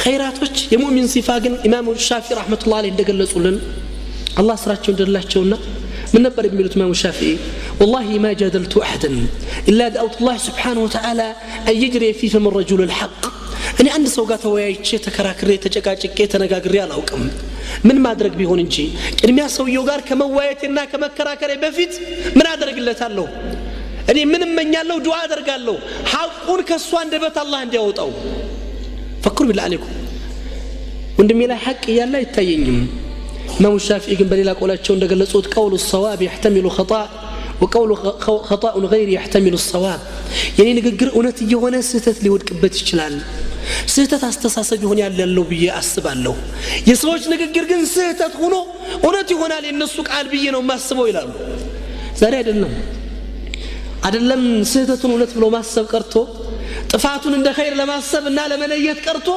ኸይራቶች የሙእሚን ሲፋ ግን ኢማሙ ሻፊዒ ረህመቱላሂ ዐለይሂ እንደገለጹልን አላህ ስራቸው እንደላቸውና ምን ነበር የሚሉት ኢማሙ ሻፊዒ والله ما جادلت أحدا إلا دعوت الله سبحانه وتعالى أن يجري في فم الرجل الحق أنا عند سوقاته ويايتشي تكراكري تجاكاكي تنغاغري አላውቅም ምን ማድረግ ቢሆን እንጂ ቅድሚያ ሰውየው ጋር ከመዋየትና ከመከራከሬ በፊት ምን አደርግለታለሁ እኔ ምን እመኛለሁ ዱዓ አደርጋለሁ ሐቁን ከሷ እንደበት አላህ እንዲያወጣው ፈክሩ بالله عليكم ወንድሜ ላይ ሐቅ ያለ አይታየኝም ኢማሙ ሻፊዒ ግን በሌላ ቆላቸው እንደገለጹት ቀውሉ الصواب يحتمل خطأ وقول خطأ غير يحتمل الصواب يعني ንግግር እውነት የሆነ ስህተት ሊወድቅበት ይችላል ስህተት አስተሳሰብ ይሆን ያለው ብዬ አስባለሁ የሰዎች ንግግር ግን ስህተት ሆኖ እውነት ይሆናል የነሱ ቃል ብዬ ነው ማስበው ይላሉ ዛሬ አይደለም ስህተቱን እውነት ብሎ ማሰብ ቀርቶ ጥፋቱን እንደ ኸይር ለማሰብና ለመለየት ቀርቶ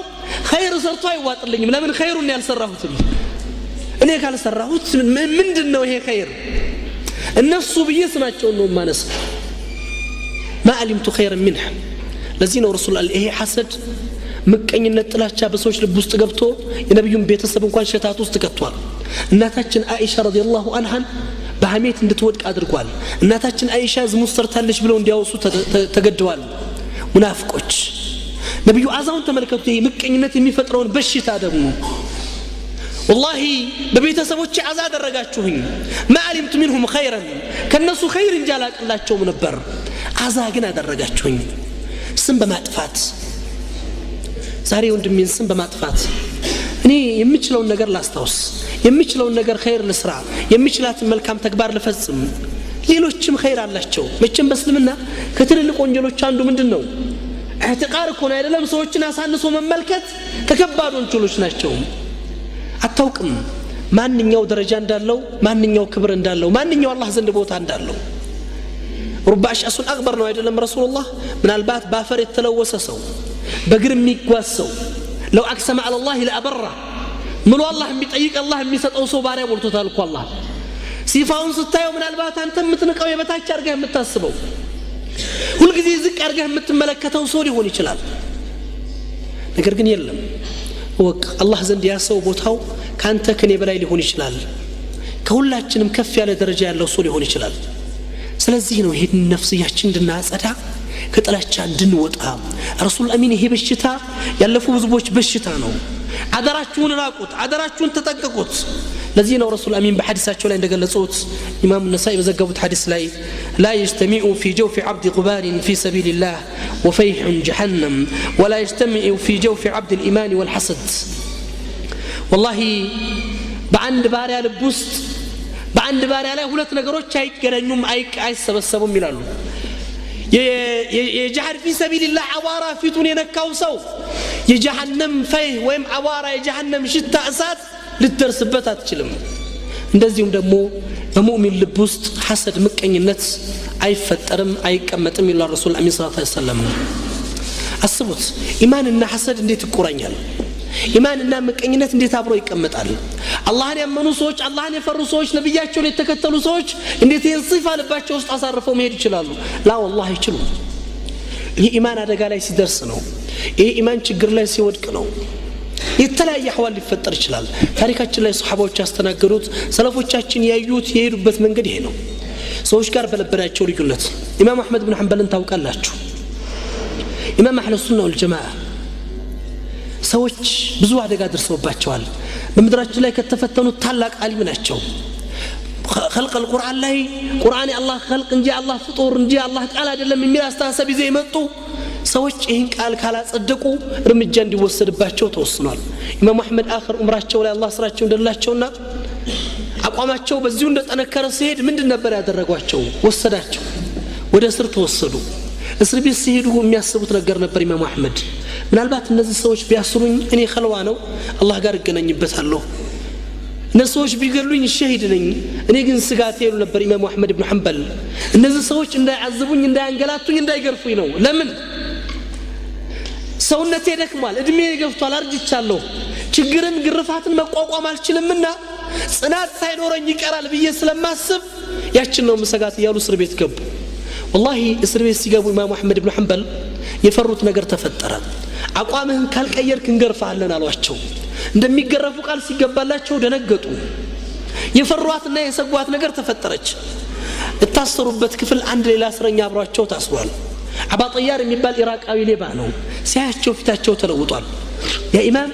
ኸይር ሰርቶ አይዋጥልኝም ለምን ኸይሩን ያልሰራሁት እኔ ካልሰራሁት ምንድነው ይሄ ኸይር እነሱ ብዬ ስማቸው ነው ማነስ ما علمت خيرا منه ለዚህ ነው ረሱል ይሄ ሐሰድ ምቀኝነት ጥላቻ በሰዎች ልብ ውስጥ ገብቶ የነብዩን ቤተሰብ እንኳን ሸታት ውስጥ ከቷል እናታችን አይሻ ረዲየላሁ ዐንሃ በሐሜት እንድትወድቅ አድርጓል እናታችን አይሻ ዝሙት ሰርታለች ብለው እንዲያወሱ ተገደዋል ሙናፊቆች ነብዩ አዛውን ተመልከቱ ይሄ ምቀኝነት የሚፈጥረውን በሽታ ደግሞ والله በቤተሰቦቼ አዛ አደረጋችሁኝ ما علمت منهم خيرا ከነሱ ኸይር እንጃላቅላቸው ነበር አዛ ግን አደረጋችሁኝ ስም በማጥፋት ዛሬ ወንድሜን ስም በማጥፋት እኔ የምችለውን ነገር ላስታውስ የምችለውን ነገር ኸይር ልስራ የምችላትን መልካም ተግባር ልፈጽም ሌሎችም ኸይር አላቸው መቼም በእስልምና ከትልልቅ ወንጀሎች አንዱ ምንድነው اعتقار እኮ ነው አይደለም ሰዎችን አሳንሶ መመልከት ተከባድ ወንጀሎች ናቸው አታውቅም ማንኛው ደረጃ እንዳለው ማንኛው ክብር እንዳለው ማንኛው አላህ ዘንድ ቦታ እንዳለው ربع أشأس أكبر نوع يدلم رسول الله من البات بافر التلوث سو بقرم ميقواسو لو أقسم على الله لأبره من والله بيطيق الله ميسات أوسو باري ولتو تالكو الله سيفاون ستايو من البات أنت متنقو يبتاك أرقاه متاسبو كل قد يزك أرقاه متملكته وصوري هوني شلال نقر قن يلم الله زند ياسو بوتاو كان تكني بلاي لهوني شلال كهولا مكفي على درجة الله وصوري هوني شلال ስለዚህ ነው ይሄን ነፍስያችን እንድናጸዳ ከጥላቻ እንድንወጣ ረሱል አሚን ይሄ በሽታ ያለፉ ህዝቦች በሽታ ነው አደራችሁን ራቁት አደራችሁን ተጠንቀቁት ለዚህ ነው ረሱል አሚን በሐዲሳቸው ላይ እንደገለጹት ኢማም ነሳኢ በዘገቡት ሐዲስ ላይ لا يجتمع في جوف عبد غبار في سبيل الله وفيح جهنم ولا يجتمع في جوف عبد الإيمان والحسد والله بعند باريا لبوست በአንድ ባሪያ ላይ ሁለት ነገሮች አይገናኙም አይሰበሰቡም ይላሉ የጀሃድ في سبيل الله አዋራ ፊቱን የነካው ሰው የጀሃነም ፈይ ወይም አዋራ የጀሃነም ሽታ እሳት ልትደርስበት አትችልም እንደዚሁም ደግሞ በሙእሚን ልብ ውስጥ ሐሰድ ምቀኝነት አይፈጠርም አይቀመጥም ይላል ረሱል አሚን ሰለላሁ ዐለይሂ ወሰለም አስቡት ኢማንና ሐሰድ እንዴት ይቆራኛል ኢማንና ምቀኝነት እንዴት አብሮ ይቀመጣል አላህን ያመኑ ሰዎች አላህን የፈሩ ሰዎች ነብያቸውን የተከተሉ ሰዎች እንዴት ይህን ሲፋ ልባቸው ውስጥ አሳርፈው መሄድ ይችላሉ ላ والله አይችሉም ይህ ኢማን አደጋ ላይ ሲደርስ ነው ይህ ኢማን ችግር ላይ ሲወድቅ ነው የተለያየ አህዋል ሊፈጠር ይችላል ታሪካችን ላይ ሱሐባዎች ያስተናገሩት ሰለፎቻችን ያዩት የሄዱበት መንገድ ይሄ ነው ሰዎች ጋር በነበራቸው ልዩነት ኢማም አህመድ ብን ሐንበልን ታውቃላችሁ ኢማም አህለ ሱና ወልጀማዓ ሰዎች ብዙ አደጋ ደርሰውባቸዋል በመድራችን ላይ ከተፈተኑት ታላቅ ዓሊም ናቸው خلق القرآن ላይ ቁርአን የአላህ خلق እንጂ አላህ ፍጡር እንጂ አላህ ቃል አይደለም የሚል አስተሳሰብ ይዘው የመጡ ሰዎች ይህን ቃል ካላጸደቁ እርምጃ እንዲወሰድባቸው ተወስኗል ኢማም አህመድ አخر ዑምራቸው ላይ አላህ ስራቸው እንደላቸውና አቋማቸው በዚሁ እንደጠነከረ ሲሄድ ምንድን ነበር ያደረጓቸው ወሰዳቸው ወደ እስር ተወሰዱ እስር ቤት ሲሄዱ የሚያስቡት ነገር ነበር ኢማም አህመድ ምናልባት እነዚህ ሰዎች ቢያስሩኝ እኔ ኸልዋ ነው አላህ ጋር እገናኝበታለሁ እነዚህ ሰዎች ቢገሉኝ ሸሂድ ነኝ እኔ ግን ስጋት ይሉ ነበር ኢማም አህመድ ኢብኑ ሐንበል እነዚህ ሰዎች እንዳይዓዝቡኝ እንዳያንገላቱኝ እንዳይገርፉኝ ነው ለምን ሰውነቴ ደክሟል እድሜ ገፍቷል አርጅቻለሁ ችግርን ግርፋትን መቋቋም አልችልምና ጽናት ሳይኖረኝ ይቀራል ብዬ ስለማስብ ያችን ነው መስጋት ያሉ እስር ቤት ገቡ والله እስር ቤት ሲገቡ ኢማም አህመድ ኢብኑ ሐንበል የፈሩት ነገር ተፈጠረ አቋምህን ካልቀየርክ እንገርፋለን አሏቸው እንደሚገረፉ ቃል ሲገባላቸው ደነገጡ የፈሯትና የሰጓት ነገር ተፈጠረች التاسروበት ክፍል አንድ ሌላ እስረኛ አብሯቸው ታስሯል አባ ጠያር የሚባል ኢራቃዊ ሌባ ነው ሲያቸው ፊታቸው ተለውጧል ያ ኢማም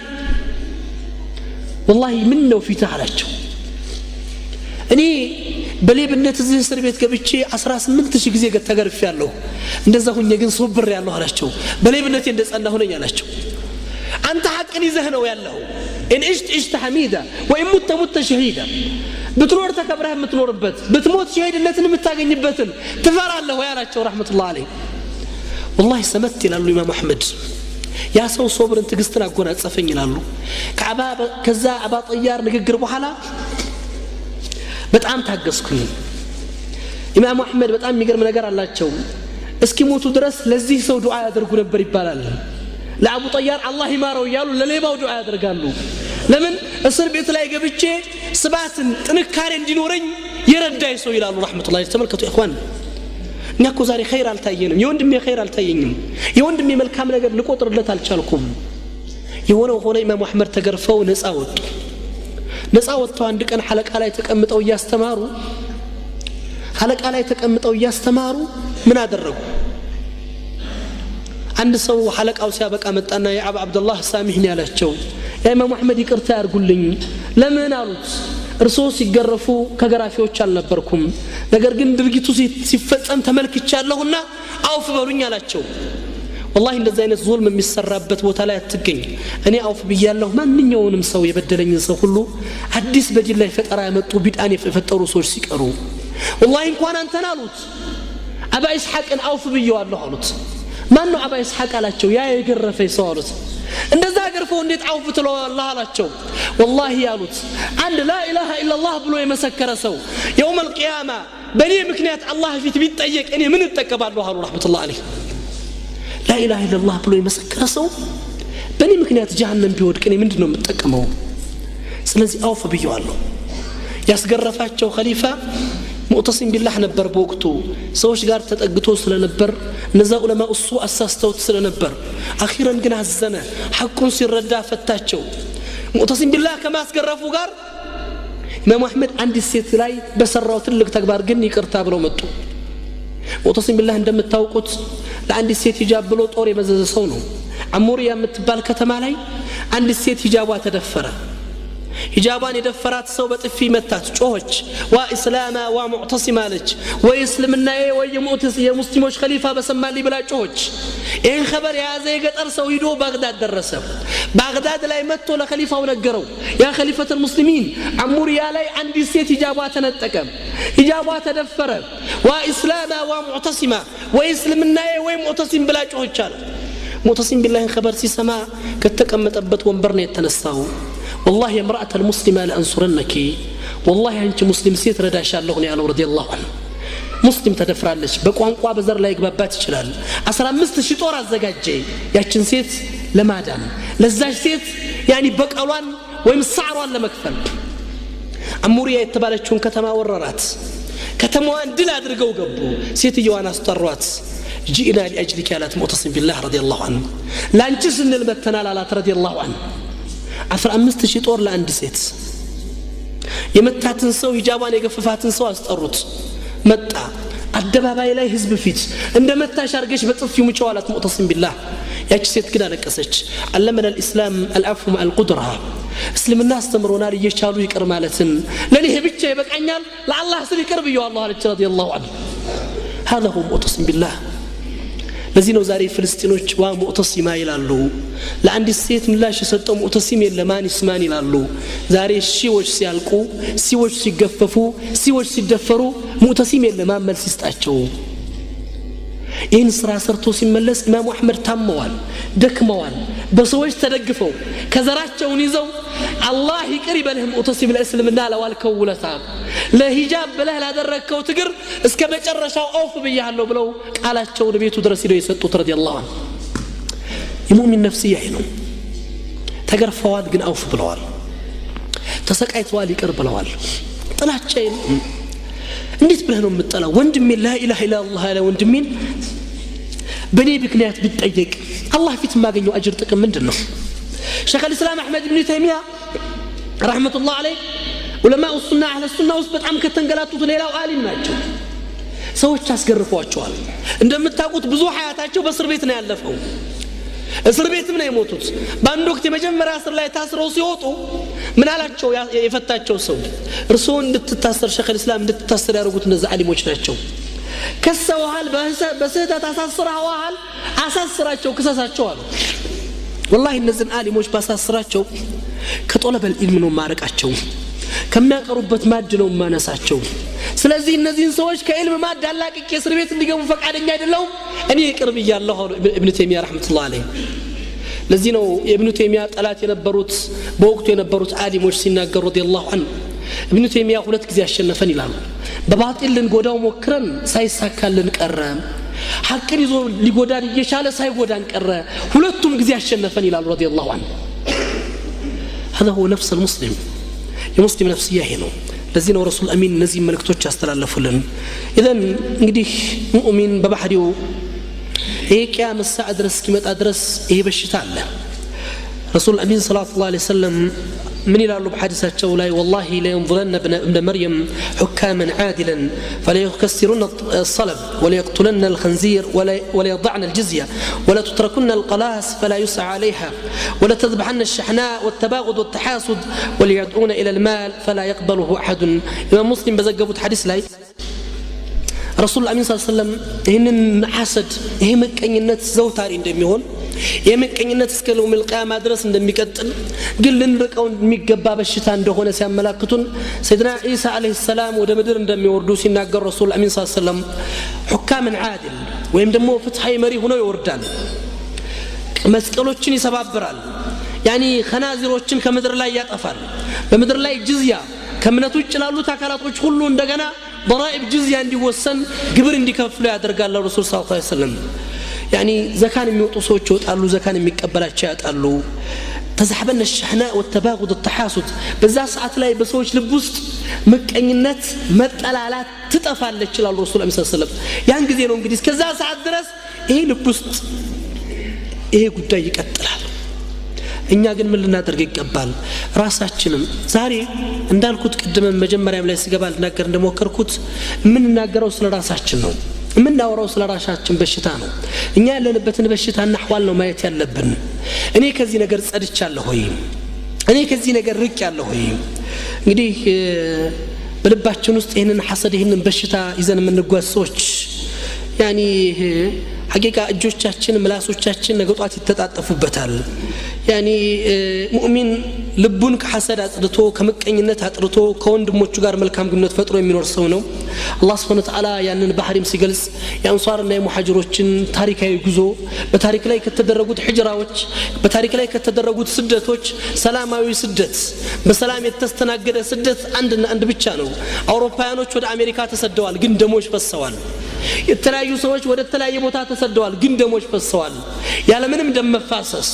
والله ምን ነው ፊትህ አላቸው እኔ በሌብነት እዚህ እስር ቤት ገብቼ 18000 ጊዜ ተገርፌያለሁ እንደዛ ሁኜ ግን ሶብር ያለው አላቸው በሌብነት እንደጸናሁ ነኝ አላቸው አንተ ሐቅን ይዘህ ነው ያለው ان عشت حميدا وان مت شهيدا بتنور تكبره የምትኖርበት بتموت شهيدነትን የምታገኝበትን ትፈራለህ ወይ አላቸው ረህመቱላህ አለይህ والله سمت ይላሉ ኢማም አህመድ ያ ሰው ሶብርን ትግስትን አጎናጸፈኝ ይላሉ ከዛ አባ ጠያር ንግግር በኋላ በጣም ታገስኩኝ ኢማም አህመድ በጣም የሚገርም ነገር አላቸው እስኪ ሞቱ ድረስ ለዚህ ሰው ዱዓ ያደርጉ ነበር ይባላል ለአቡ ጠያር አላህ ይማረው ይያሉ ለሌባው ዱዓ ያደርጋሉ ለምን እስር ቤት ላይ ገብቼ ስባትን ጥንካሬ እንዲኖረኝ ይረዳይ ሰው ይላሉ ረህመቱላህ ተመልከቱ ኢኽዋን እናኮ ዛሬ ኸይር አልታየንም የወንድሜ ኸይር አልታየኝም የወንድሜ መልካም ነገር ልቆጥርለት አልቻልኩም የሆነው ሆነ ኢማም አህመድ ተገርፈው ነፃ ወጥተው አንድ ቀን ሐለቃ ላይ ተቀምጠው እያስተማሩ ምን አደረጉ አንድ ሰው ሐለቃው ሲያበቃ መጣና ያ አባ አብዱላህ ሳሚህኒ ያላቸው ያ ኢማም አህመድ ይቅርታ ያርጉልኝ ለምን አሉት እርሶ ሲገረፉ ከገራፊዎች አልነበርኩም ነገር ግን ድርጊቱ ሲፈጸም ተመልክቻለሁና አውፍ በሉኝ አላቸው والله እንደዛ አይነት ዙልም የሚሰራበት ቦታ ላይ አትገኝ እኔ አውፍ ብያለሁ ማንኛውንም ሰው የበደለኝን ሰው ሁሉ አዲስ በጅል ላይ ፈጠራ ያመጡ ቢዳን የፈጠሩ ሰዎች ሲቀሩ والله እንኳን አንተን አሉት አባ ኢስሐቅን አውፍ ብየዋለሁ አሉት ማን ነው አባ ኢስሐቅ አላቸው ያ የገረፈኝ ሰው አሉት እንደዛ ገርፈው እንዴት አውፍ ትለዋለህ አላቸው والله ያሉት አንድ لا اله الا الله ብሎ የመሰከረ ሰው يوم القيامه በኔ ምክንያት አላህ ፊት ቢጠየቅ እኔ ምን እጠቀማለሁ አሉ ረህመቱላህ አለይህ لا اله الا الله ብሎ የመሰከረ ሰው በኔ ምክንያት ጀሃነም ቢወድቅ እኔ ምንድነው የምጠቀመው ስለዚህ አውፍ ብየዋለሁ ያስገረፋቸው ኸሊፋ ሙዕተሲም ቢላህ ነበር በወቅቱ ሰዎች ጋር ተጠግቶ ስለነበር እነዛ ዑለማ እሱ አሳስተውት ስለነበር አኺራን ግን አዘነ ሐቁን ሲረዳ ፈታቸው ሙዕተሲም ቢላህ ከማስገረፉ ጋር ኢማም አህመድ አንድ ሴት ላይ በሰራው ትልቅ ተግባር ግን ይቅርታ ብለው መጡ ሙዕተሲም ቢላህ እንደምታውቁት ለአንድ ሴት ሂጃብ ብሎ ጦር የመዘዘ ሰው ነው አሙሪያ የምትባል ከተማ ላይ አንድ ሴት ሂጃቧ ተደፈረ ሂጃባን የደፈራት ሰው በጥፊ መታት ጮኸች ወኢስላማ ወሙዕተሲማ አለች ወኢስልምናዬ የሙስሊሞች ኸሊፋ በሰማልኝ ብላ ጮኸች ይህን ኸበር የያዘ የገጠር ሰው ሂዶ ባግዳድ ደረሰ ባግዳድ ላይ መጥቶ ለኸሊፋው ነገረው ያ ኸሊፈተል ሙስሊሚን አሙሪያ ላይ አንድ ሴት ሂጃቧ ተነጠቀ ሂጃቧ ተደፈረ ወኢስላማ ወሙዕተሲማ ወኢስልምናዬ ወሙዕተሲም ብላ ጮኸች አለ ሙዕተሲም ቢላህ ኸበር ሲሰማ ከተቀመጠበት ወንበር ነው የተነሳው والله يا امرأة المسلمة لأنصرنك والله أنت مسلم سيت رداش الله نعلم رضي الله عنه مسلم تدفرالش بقوانقوا بزر لا يقبابات يشلال 15 ሺህ ጦር አዘጋጀ ያችን ሴት ለማዳን ለዛች ሴት يعني በቀሏን ወይም ሰዓሯን ለመክፈል አሙሪያ የተባለችውን ከተማ ወረራት ከተማዋን ድል አድርገው ገቡ ሴትየዋን አስጠሯት جئنا لأجلك يا ሙዕተሲም ቢላህ رضي الله عنه ላንቺ ስንል መተናል አላት رضي الله عنه 15000 ጦር ለአንድ ሴት የመታትን ሰው ሂጃባን የገፈፋትን ሰው አስጠሩት መጣ አደባባይ ላይ ህዝብ ፊት እንደመታሽ አርገሽ በጥፊው ምጫዋላት ሙዕተሲም ቢላህ ያቺ ሴት ግን አለቀሰች علمنا الاسلام العفو مع القدره እስልምና አስተምሮናል እየቻሉ ይቅር ማለትን ለኔ ብቻ ይበቃኛል ለአላህ ስል ይቅር ብየዋለሁ አለች رضي الله عنه هذا هو ሙዕተሲም ቢላህ ለዚህ ነው ዛሬ ፍልስጤኖች ዋ ሙዕተሲማ ይላሉ ለአንድ ሴት ምላሽ የሰጠው ሙዕተሲም የለማን ይስማን ይላሉ ዛሬ ሺዎች ሲያልቁ ሺዎች ሲገፈፉ ሺዎች ሲደፈሩ ሙዕተሲም የለማን መልስ ይስጣቸው ይህን ስራ ሰርቶ ሲመለስ ኢማሙ አህመድ ታመዋል ደክመዋል በሰዎች ተደግፈው ከዘራቸውን ይዘው አላህ ይቅር ይበልህ ሙዕተሲም ለእስልምና ለዋልከው ውለታ ለሂጃብ ብለህ ላደረከው ትግር እስከ መጨረሻው አውፍ ብያለሁ ብለው ቃላቸውን ቤቱ ድረስ ሄደው የሰጡት ረዲየላሁ ዐንሁ የሙእሚን ነፍስያ ነው ተገርፈዋል ግን አውፍ ብለዋል ተሰቃይተዋል ይቅር ብለዋል ጥላቻዬን እንዴት ብለህ ነው የምትጠላው ወንድሜ ላ ኢላሃ ኢላላህ ያለ ወንድሜን በኔ ምክንያት ቢጠየቅ አላህ ፊት ማገኘው አጅር ጥቅም ምንድነው ሸይኽ الاسلام احمد بن تيميه رحمه الله عليه ዑለማኡ ሱና አህለ ሱና ውስጥ በጣም ከተንገላቱት ሌላው ዓሊም ናቸው ሰዎች አስገርፈዋቸዋል እንደምታውቁት ብዙ ሀያታቸው በእስር ቤት ነው ያለፈው እስር ቤትም ነው የሞቱት በአንድ ወቅት የመጀመሪያ እስር ላይ ታስረው ሲወጡ ምን አላቸው የፈታቸው ሰው እርሶ እንድትታሰር ሸይኽ الاسلام እንድትታሰር ያደረጉት እነዛ ዓሊሞች ናቸው ከሰዋል በስህተት አሳስራቸው ክሰሳቸው አሉ والله እነዚህ ዓሊሞች ባሳስራቸው ከጦለበል ኢልም ነው ማረቃቸው ከሚያቀሩበት ማድ ነው ማነሳቸው ስለዚህ እነዚህን ሰዎች ከኢልም ማድ አላቅቄ እስር ቤት እንዲገቡ ፈቃደኛ አይደለም እኔ ቅርብ ይያለሁ ኢብኑ ተይሚያ ረህመቱላህ ዐለይሂ ለዚህ ነው ኢብኑ ተይሚያ ጠላት የነበሩት በወቅቱ የነበሩት ዓሊሞች ሲናገሩ ረዲየላሁ ዐንሁ ኢብኑ ተይሚያ ሁለት ጊዜ አሸነፈን ይላሉ በባጢል ልንጎዳው ሞክረን ሳይሳካልን ቀረ ሐቅን ይዞ ሊጎዳን እየቻለ ሳይጎዳን ቀረ ሁለቱም ጊዜ አሸነፈን ይላሉ ረዲየላሁ ዐንሁ هذا هو نفس المسلم የሙስሊም ነፍስያ ይሄ ነው ለዚህ ነው ረሱል አሚን እነዚህ መልእክቶች ያስተላለፉልን ኢዘን እንግዲህ ሙእሚን በባህሪው የቂያም ሰዓ ድረስ እስኪመጣ ድረስ ይሄ በሽታ አለ ረሱል አሚን ሰለላሁ ዐለይሂ ወሰለም من يلالو بحديثاتቸው ላይ والله لا ينظرن ابن مريم حكاما عادلا فلا يكسرن الصلب ولا يقتلن الخنزير ولا يضعن الجزيه ولا تتركن القلاص فلا يسعى عليها ولا تذبحن الشحناء والتباغض والتحاسد ولا يدعون الى المال فلا يقبله احد امام مسلم بزغبوت حديث ላይ رسول الله صلى الله عليه وسلم ይህንን ሐሰድ ይሄ መቀኝነት ዘውታሪ እንደሚሆን የመቀኝነት እስከ ለውም القيامه ድረስ እንደሚቀጥል ግን ልንርቀው የሚገባ በሽታ እንደሆነ ሲያመላክቱን ሰይድና ኢሳ አለይሂ ሰላም ወደ ምድር እንደሚወርዱ ሲናገር ረሱል አሚን ሰለላሁ ዐለይሂ ወሰለም ሁካምን ዓድል ወይም ደግሞ ፍትሃዊ መሪ ሆኖ ይወርዳል መስቀሎችን ይሰባብራል ያኒ ኸናዚሮችን ከምድር ላይ ያጠፋል በምድር ላይ ጅዝያ ከእምነቱ ውጭ ላሉት አካላቶች ሁሉ እንደገና ضرائب ጅዝያ እንዲወሰን ግብር እንዲከፍሉ ያደርጋል ረሱል ሰለላሁ ዐለይሂ ወሰለም يعني زكان የሚወጡ ሰዎች ይወጣሉ زكان የሚቀበላቸው ያጣሉ ተዛህበነ الشحناء والتباغض والتحاسد በዛ ሰዓት ላይ በሰዎች ልብ ውስጥ መቀኝነት መጠላላት ትጠፋለች ይላል ረሱል ሰለላሁ ዐለይሂ ወሰለም ያን ጊዜ ነው እንግዲህ እስከዛ ሰዓት ድረስ ይሄ ልብ ውስጥ ይሄ ጉዳይ ይቀጥላል እኛ ግን ምን ልናደርግ ይገባል ራሳችንን ዛሬ እንዳልኩት ቅድም መጀመሪያም ላይ ሲገባ ልናገር እንደሞከርኩት ምን እናገረው ስለ ራሳችን ነው ምን ዳወራው ስለ ራሳችን በሽታ ነው እኛ ያለንበትን በሽታና አህዋል ነው ማየት ያለብን እኔ ከዚህ ነገር ጸድቻለሁ ሆይ እኔ ከዚህ ነገር ርቄያለሁ ሆይ እንግዲህ በልባችን ውስጥ ይሄንን ሐሰድ ይሄንን በሽታ ይዘን የምንጓዝ ሰዎች ያኒ ሐቂቃ እጆቻችን ምላሶቻችን ነገጧት ይተጣጠፉበታል ያኒ ሙእሚን ልቡን ከሐሰድ አጥርቶ ከመቀኝነት አጥርቶ ከወንድሞቹ ጋር መልካም ግንኙነት ፈጥሮ የሚኖር ሰው ነው አላህ Subhanahu Wa Ta'ala ያንን ባህሪም ሲገልጽ የአንሷርና የሙሐጅሮችን ታሪካዊ ጉዞ በታሪክ ላይ ከተደረጉት ሂጅራዎች በታሪክ ላይ ከተደረጉት ስደቶች ሰላማዊ ስደት በሰላም የተስተናገደ ስደት አንድ ብቻ ነው አውሮፓውያኖች ወደ አሜሪካ ተሰደዋል ግን ደሞች ፈሰዋል የተለያዩ ሰዎች ወደ ተለያየ ቦታ ተሰደዋል ግን ደሞች ፈሰዋል ያለ ምንም ደም መፋሰስ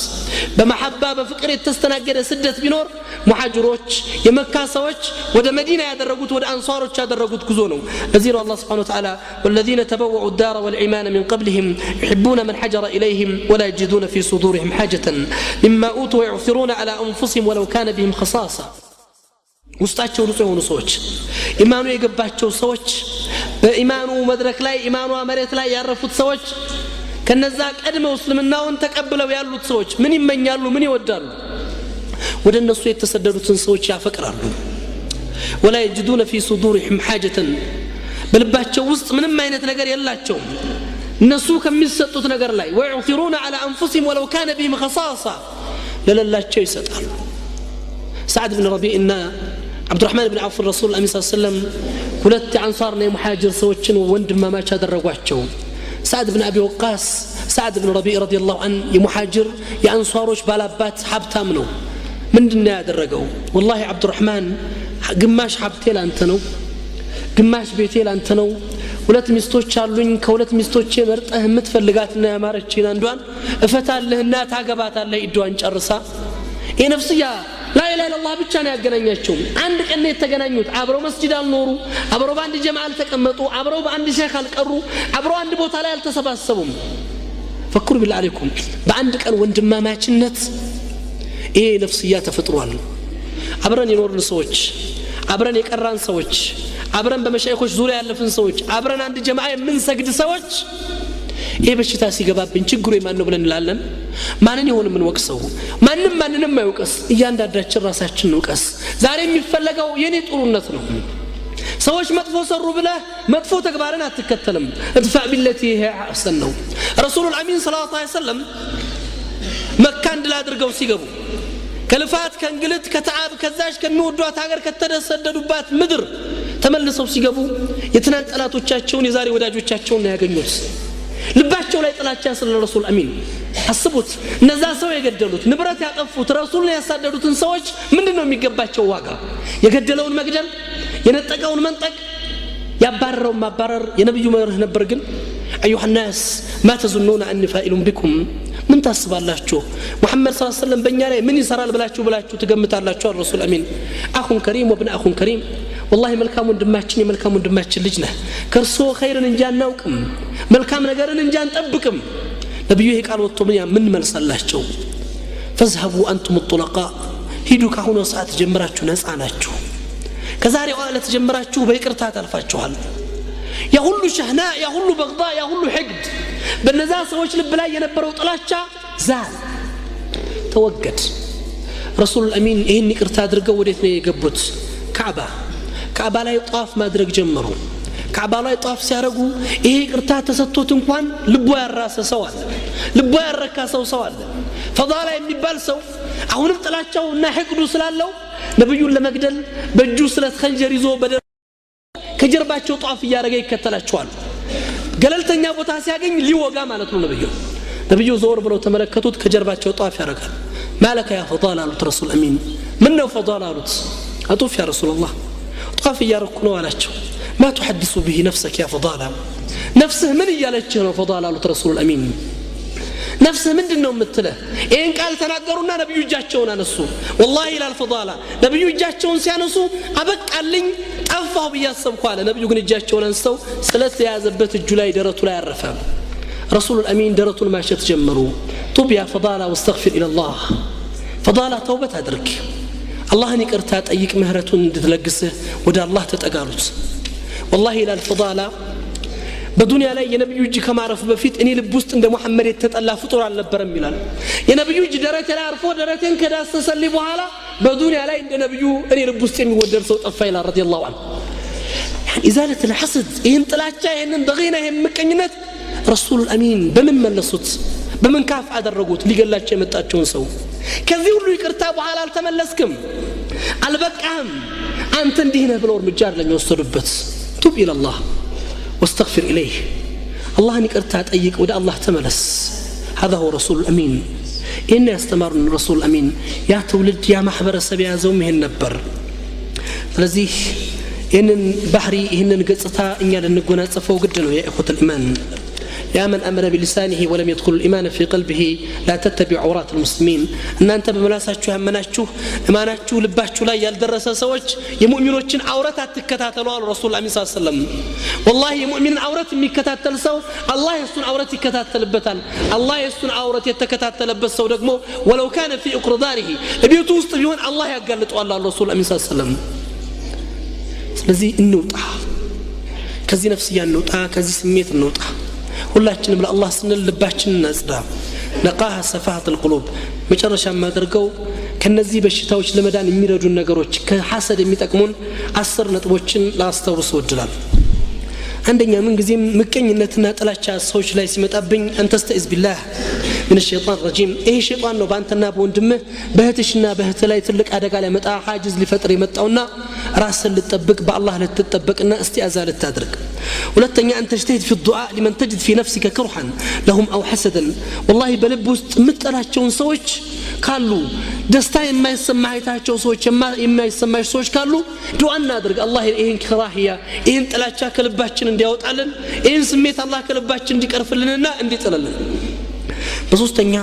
በመሐባ በፍቅር የተስተናገደ ስደት ቢኖር ሙሐጅሮች የመካ ሰዎች ወደ መዲና ያደረጉት ወደ አንሷሮች ያደረጉት ጉዞ ነው ለዚህ ነው አላህ Subhanahu Wa Ta'ala والذين تبوؤوا الدار والإيمان من قبلهم يحبون من حجر إليهم ولا يجدون في صدورهم حاجة مما أوتوا ويعثرون على أنفسهم ولو كان بهم خصاصة ውስጣቸው ንጹህ የሆኑ ሰዎች ኢማኑ የገባቸው ሰዎች በኢማኑ መድረክ ላይ ኢማኑ መሬት ላይ ያረፉት ሰዎች ከነዛ ቀድመው እስልምናውን ተቀብለው ያሉት ሰዎች ምን ይመኛሉ ምን ይወዳሉ ወደ እነሱ የተሰደዱትን ሰዎች ያፈቅራሉ ولا يجدون في صدورهم حاجة በልባቸው ውስጥ ምንም አይነት ነገር የላቸውም እነሱ ከሚሰጡት ነገር ላይ ويعثرون على أنفسهم ولو كان بهم خصاصة ለሌላቸው ይሰጣሉ سعد بن ربيع እና عبد الرحمن بن عوف الرسول صلى الله عليه وسلم ሁለት አንሷርና የሙሐጅር ሰዎችን ወንድማማች አደረጓቸው سعد بن ابي وقاص سعد بن ربيع رضي الله عنه የሙሐጅር የአንሷሮች ባላባት ሀብታም ነው ምንድነው ያደረገው والله عبد الرحمن ግማሽ ሀብቴ ላንተ ነው ግማሽ ቤቴ ላንተ ነው ሁለት ሚስቶች አሉኝ ከሁለት ሚስቶቼ መርጠህ የምትፈልጋትና ያማረችኝ አንዷን እፈታለህና ታገባታለህ ኢዷን ጨርሳ የነፍስያ لا اله الا الله ብቻ ነው ያገናኛቸው አንድ ቀን የተገናኙት አብረው መስጂድ አልኖሩ አብረው በአንድ ጀማዓ ተቀመጡ አብረው በአንድ ሼክ አልቀሩ አብረው አንድ ቦታ ላይ አልተሰባሰቡም ፈክሩ بالله عليكم በአንድ ቀን ወንድማማችነት ይሄ ነፍስያ ተፈጥሯል አብረን የኖርን ሰዎች አብረን የቀራን ሰዎች አብረን በመሻይኾች ዙሪያ ያለፍን ሰዎች አብረን አንድ ጀማዓ የምንሰግድ ሰዎች ይሄ በሽታ ሲገባብን ችግሩ የማን ነው ብለን እንላለን? ማንን ይሆን ምን ወቅሰው? ማንንም አይወቀስ፣ እያንዳንዳችን ራሳችን እንወቀስ። ዛሬ የሚፈለገው የኔ ጥሩነት ነው። ሰዎች መጥፎ ሰሩ ብለህ መጥፎ ተግባርን አትከተልም። ادفع بالتي هي احسن ነው። ረሱሉል አሚን ሰለላሁ ዐለይሂ ወሰለም መካ እንድል አድርገው ሲገቡ ከልፋት ከእንግልት ከተዓብ ከዛሽ ከሚወዷት ሀገር ከተሰደዱባት ምድር ተመልሰው ሲገቡ የትናንት ጠላቶቻቸውን የዛሬ ወዳጆቻቸውን ያገኙት። ልባቸው ላይ ጥላቻ ስለ ረሱል አሚን አስቡት። እነዛ ሰው የገደሉት ንብረት ያጠፉት ረሱልን ያሳደዱትን ሰዎች ምንድነው የሚገባቸው ዋጋ? የገደለውን መግደል፣ የነጠቀውን መንጠቅ፣ ያባረረውን ማባረር የነብዩ መርህ ነበር። ግን ايها الناس ما تظنون اني فاعل بكم ምን ታስባላችሁ? ሙሐመድ ሰለላሁ ዐለይሂ ወሰለም በእኛ ላይ ምን ይሰራል ብላችሁ ትገምታላችሁ? ረሱል አሚን አኹን ከሪም ወብን አኹን ከሪም والله መልካም ወንድማችን የመልካም ወንድማችን ልጅ ነህ። ከርሶ ኸይርን እንጂ አናውቅም፣ መልካም ነገርን እንጂ አንጠብቅም። ነብዩ ይሄ ቃል ወጥቶ ምን መልሳላቸው? فاذهبوا انتم الطلقاء ሂዱ ካሁኑ ሰዓት ጀምራችሁ ነፃ ናችሁ። ከዛሬው ዕለት ጀምራችሁ በይቅርታ ታልፋችኋል። ያ ሁሉ ሸህና ያ ሁሉ በግዳ ያ ሁሉ ሕቅድ በነዛ ሰዎች ልብ ላይ የነበረው ጥላቻ ዛል ተወገድ። ረሱል አሚን ይሄን ይቅርታ አድርገው ወዴት ነው የገቡት? ካዕባ ላይ ጧፍ ማድረግ ጀመሩ። ካዕባ ላይ ጧፍ ሲያረጉ ይሄ ይቅርታ ተሰጥቶት እንኳን ልቦ ያራሰ ሰው አለ፣ ልቦ ያረካ ሰው አለ። ፈዳላ የሚባል ሰው አሁንም ጥላቻውና ሕቅዱ ስላለው ነብዩን ለመግደል በእጁ ስለት ኸንጀር ይዞ ከጀርባቸው ጧፍ እያረገ ይከተላቸዋል። ገለልተኛ ቦታ ሲያገኝ ሊወጋ ማለት ነው። ነብዩ ዞር ብለው ተመለከቱት፣ ከጀርባቸው ጧፍ ያረጋል። ማለከ ያ ፈዳላ አሉት ረሱል አሚን። ምን ነው ፈዳላ አሉት። አጡፍ ያ ረሱላህ ጧፍ እያረኩ ነው አላቸው። ما تحدث به نفسك يا فضالة نفسه من እያለች ነው ፈዳላ አሉት ረሱል አሚን። ነፍስህ ምንድነው የምትለው? ይሄን ቃል ተናገሩና ነብዩ እጃቸውን አነሱ። والله ይላል ፈዳላ ነብዩ እጃቸውን ሲያነሱ አበቃልኝ ጠፋው በያሰብኩ አለ። ነብዩ ግን እጃቸውን አንስተው ስለት የያዘበት እጁ ላይ ደረቱ ላይ አረፈ። ረሱል አሚን ደረቱን ማሸት ጀመሩ። ጡብ ያ ፈዳላ واستغفر الى الله ፈዳላ ተውበት አድርግ፣ አላህን ይቅርታ ጠይቅ፣ ምህረቱን እንድትለግስህ ወደ አላህ ተጠጋሉት። والله ይላል ፈዳላ በዱንያ ላይ የነብዩ እጅ ከማረፍ በፊት እኔ ልብ ውስጥ እንደ መሐመድ የተጠላ ፍጡር አልነበረም ይላል። የነብዩ እጅ ደረቴ ላይ አርፎ ደረቴን ከዳሰሰልኝ በኋላ በዱንያ ላይ እንደ ነብዩ እኔ ልብ ውስጥ የሚወደድ ሰው ጠፋ ይላል ረዲየላሁ ዐንሁ። ኢዛለት الحسد ይህን ጥላቻ ይህንን በغينا ይህን ምቀኝነት ረሱል አሚን በምን መለሱት? በምን ካፍ አደረጉት? ሊገላቸው የመጣቸውን ሰው ከዚህ ሁሉ ይቅርታ በኋላ አልተመለስክም፣ አልበቃህም፣ አንተ እንዲህ ነህ ብለው እርምጃ አይደለም የወሰዱበት። ቱብ ኢለላህ واستغفر إليه الله نكرت أيك ودا الله تملس. هذا هو رسول الأمين. إن يستمر الرسول الأمين يا تولد يا محبر السبيع زومه النبر فلذي إن بحري إن نقصتها إن يلنقنا صفوا جدا يا إخوة الإيمان. يا من أمر بلسانه ولم يدخل الإيمان في قلبه لا تتبع عورات المسلمين. أن أنت بملاساتشو همناتشو إيماناتشو لباتشو لا يالدرس سوج يمؤمنوچن عورات تكتاتلوا الرسول الله صلى الله عليه وسلم. والله يمؤمن عورات ميكتاتل سو الله يسون عورات يكتاتلبتال الله يسون عورات يتكتاتلبت سو دغمو ولو كان في اقرداره بيوتو ውስጥ ቢሆን الله ያጋልጠው አላህ الرسول الله صلى الله عليه وسلم. ስለዚህ እንውጣ ከዚህ ነፍስያ እንውጣ ከዚህ ስሜት እንውጣ። ሁላችንም ለአላህ ስንል ልባችንን እናጽዳ። ነቃህ ሰፋሃት القلوب መጨረሻ ማድርገው ከነዚህ በሽታዎች ለመዳን የሚረዱን ነገሮች ከሐሰድ የሚጠቅሙን 10 ነጥቦችን ላስታውስ ወድላል። አንደኛ ምን ጊዜም ምቀኝነትና ጥላቻ ሰዎች ላይ ሲመጣብኝ አንተስተኢዝ ቢላህ من الشيطان الرجيم ايه شيطان ነው ባንተና በወንድምህ በእህትሽና በእህት ላይ ትልቅ አደጋ ላይ መጣ ሐጅዝ ሊፈጥር የመጣውና ራስን ልትጠብቅ በአላህ ልትጠብቅና እስቲአዛ ልታድርግ። ሁለተኛ አንተ ተጅተሂድ في الدعاء لمن تجد في نفسك كرها لهم او حسدا والله በልብ ውስጥ ምትጠላቸውን ሰዎች ካሉ ደስታ የማይሰማቸው ሰዎች የማይሰማሽ ሰዎች ካሉ ዱዓ እናድርግ። አላህ ይሄን ክራሂያ ይሄን ጥላቻ ከልባችን እንዲያወጣልን ይሄን ስሜት አላህ ከልባችን እንዲቀርፍልንና እንዲጥልልን። በሶስተኛ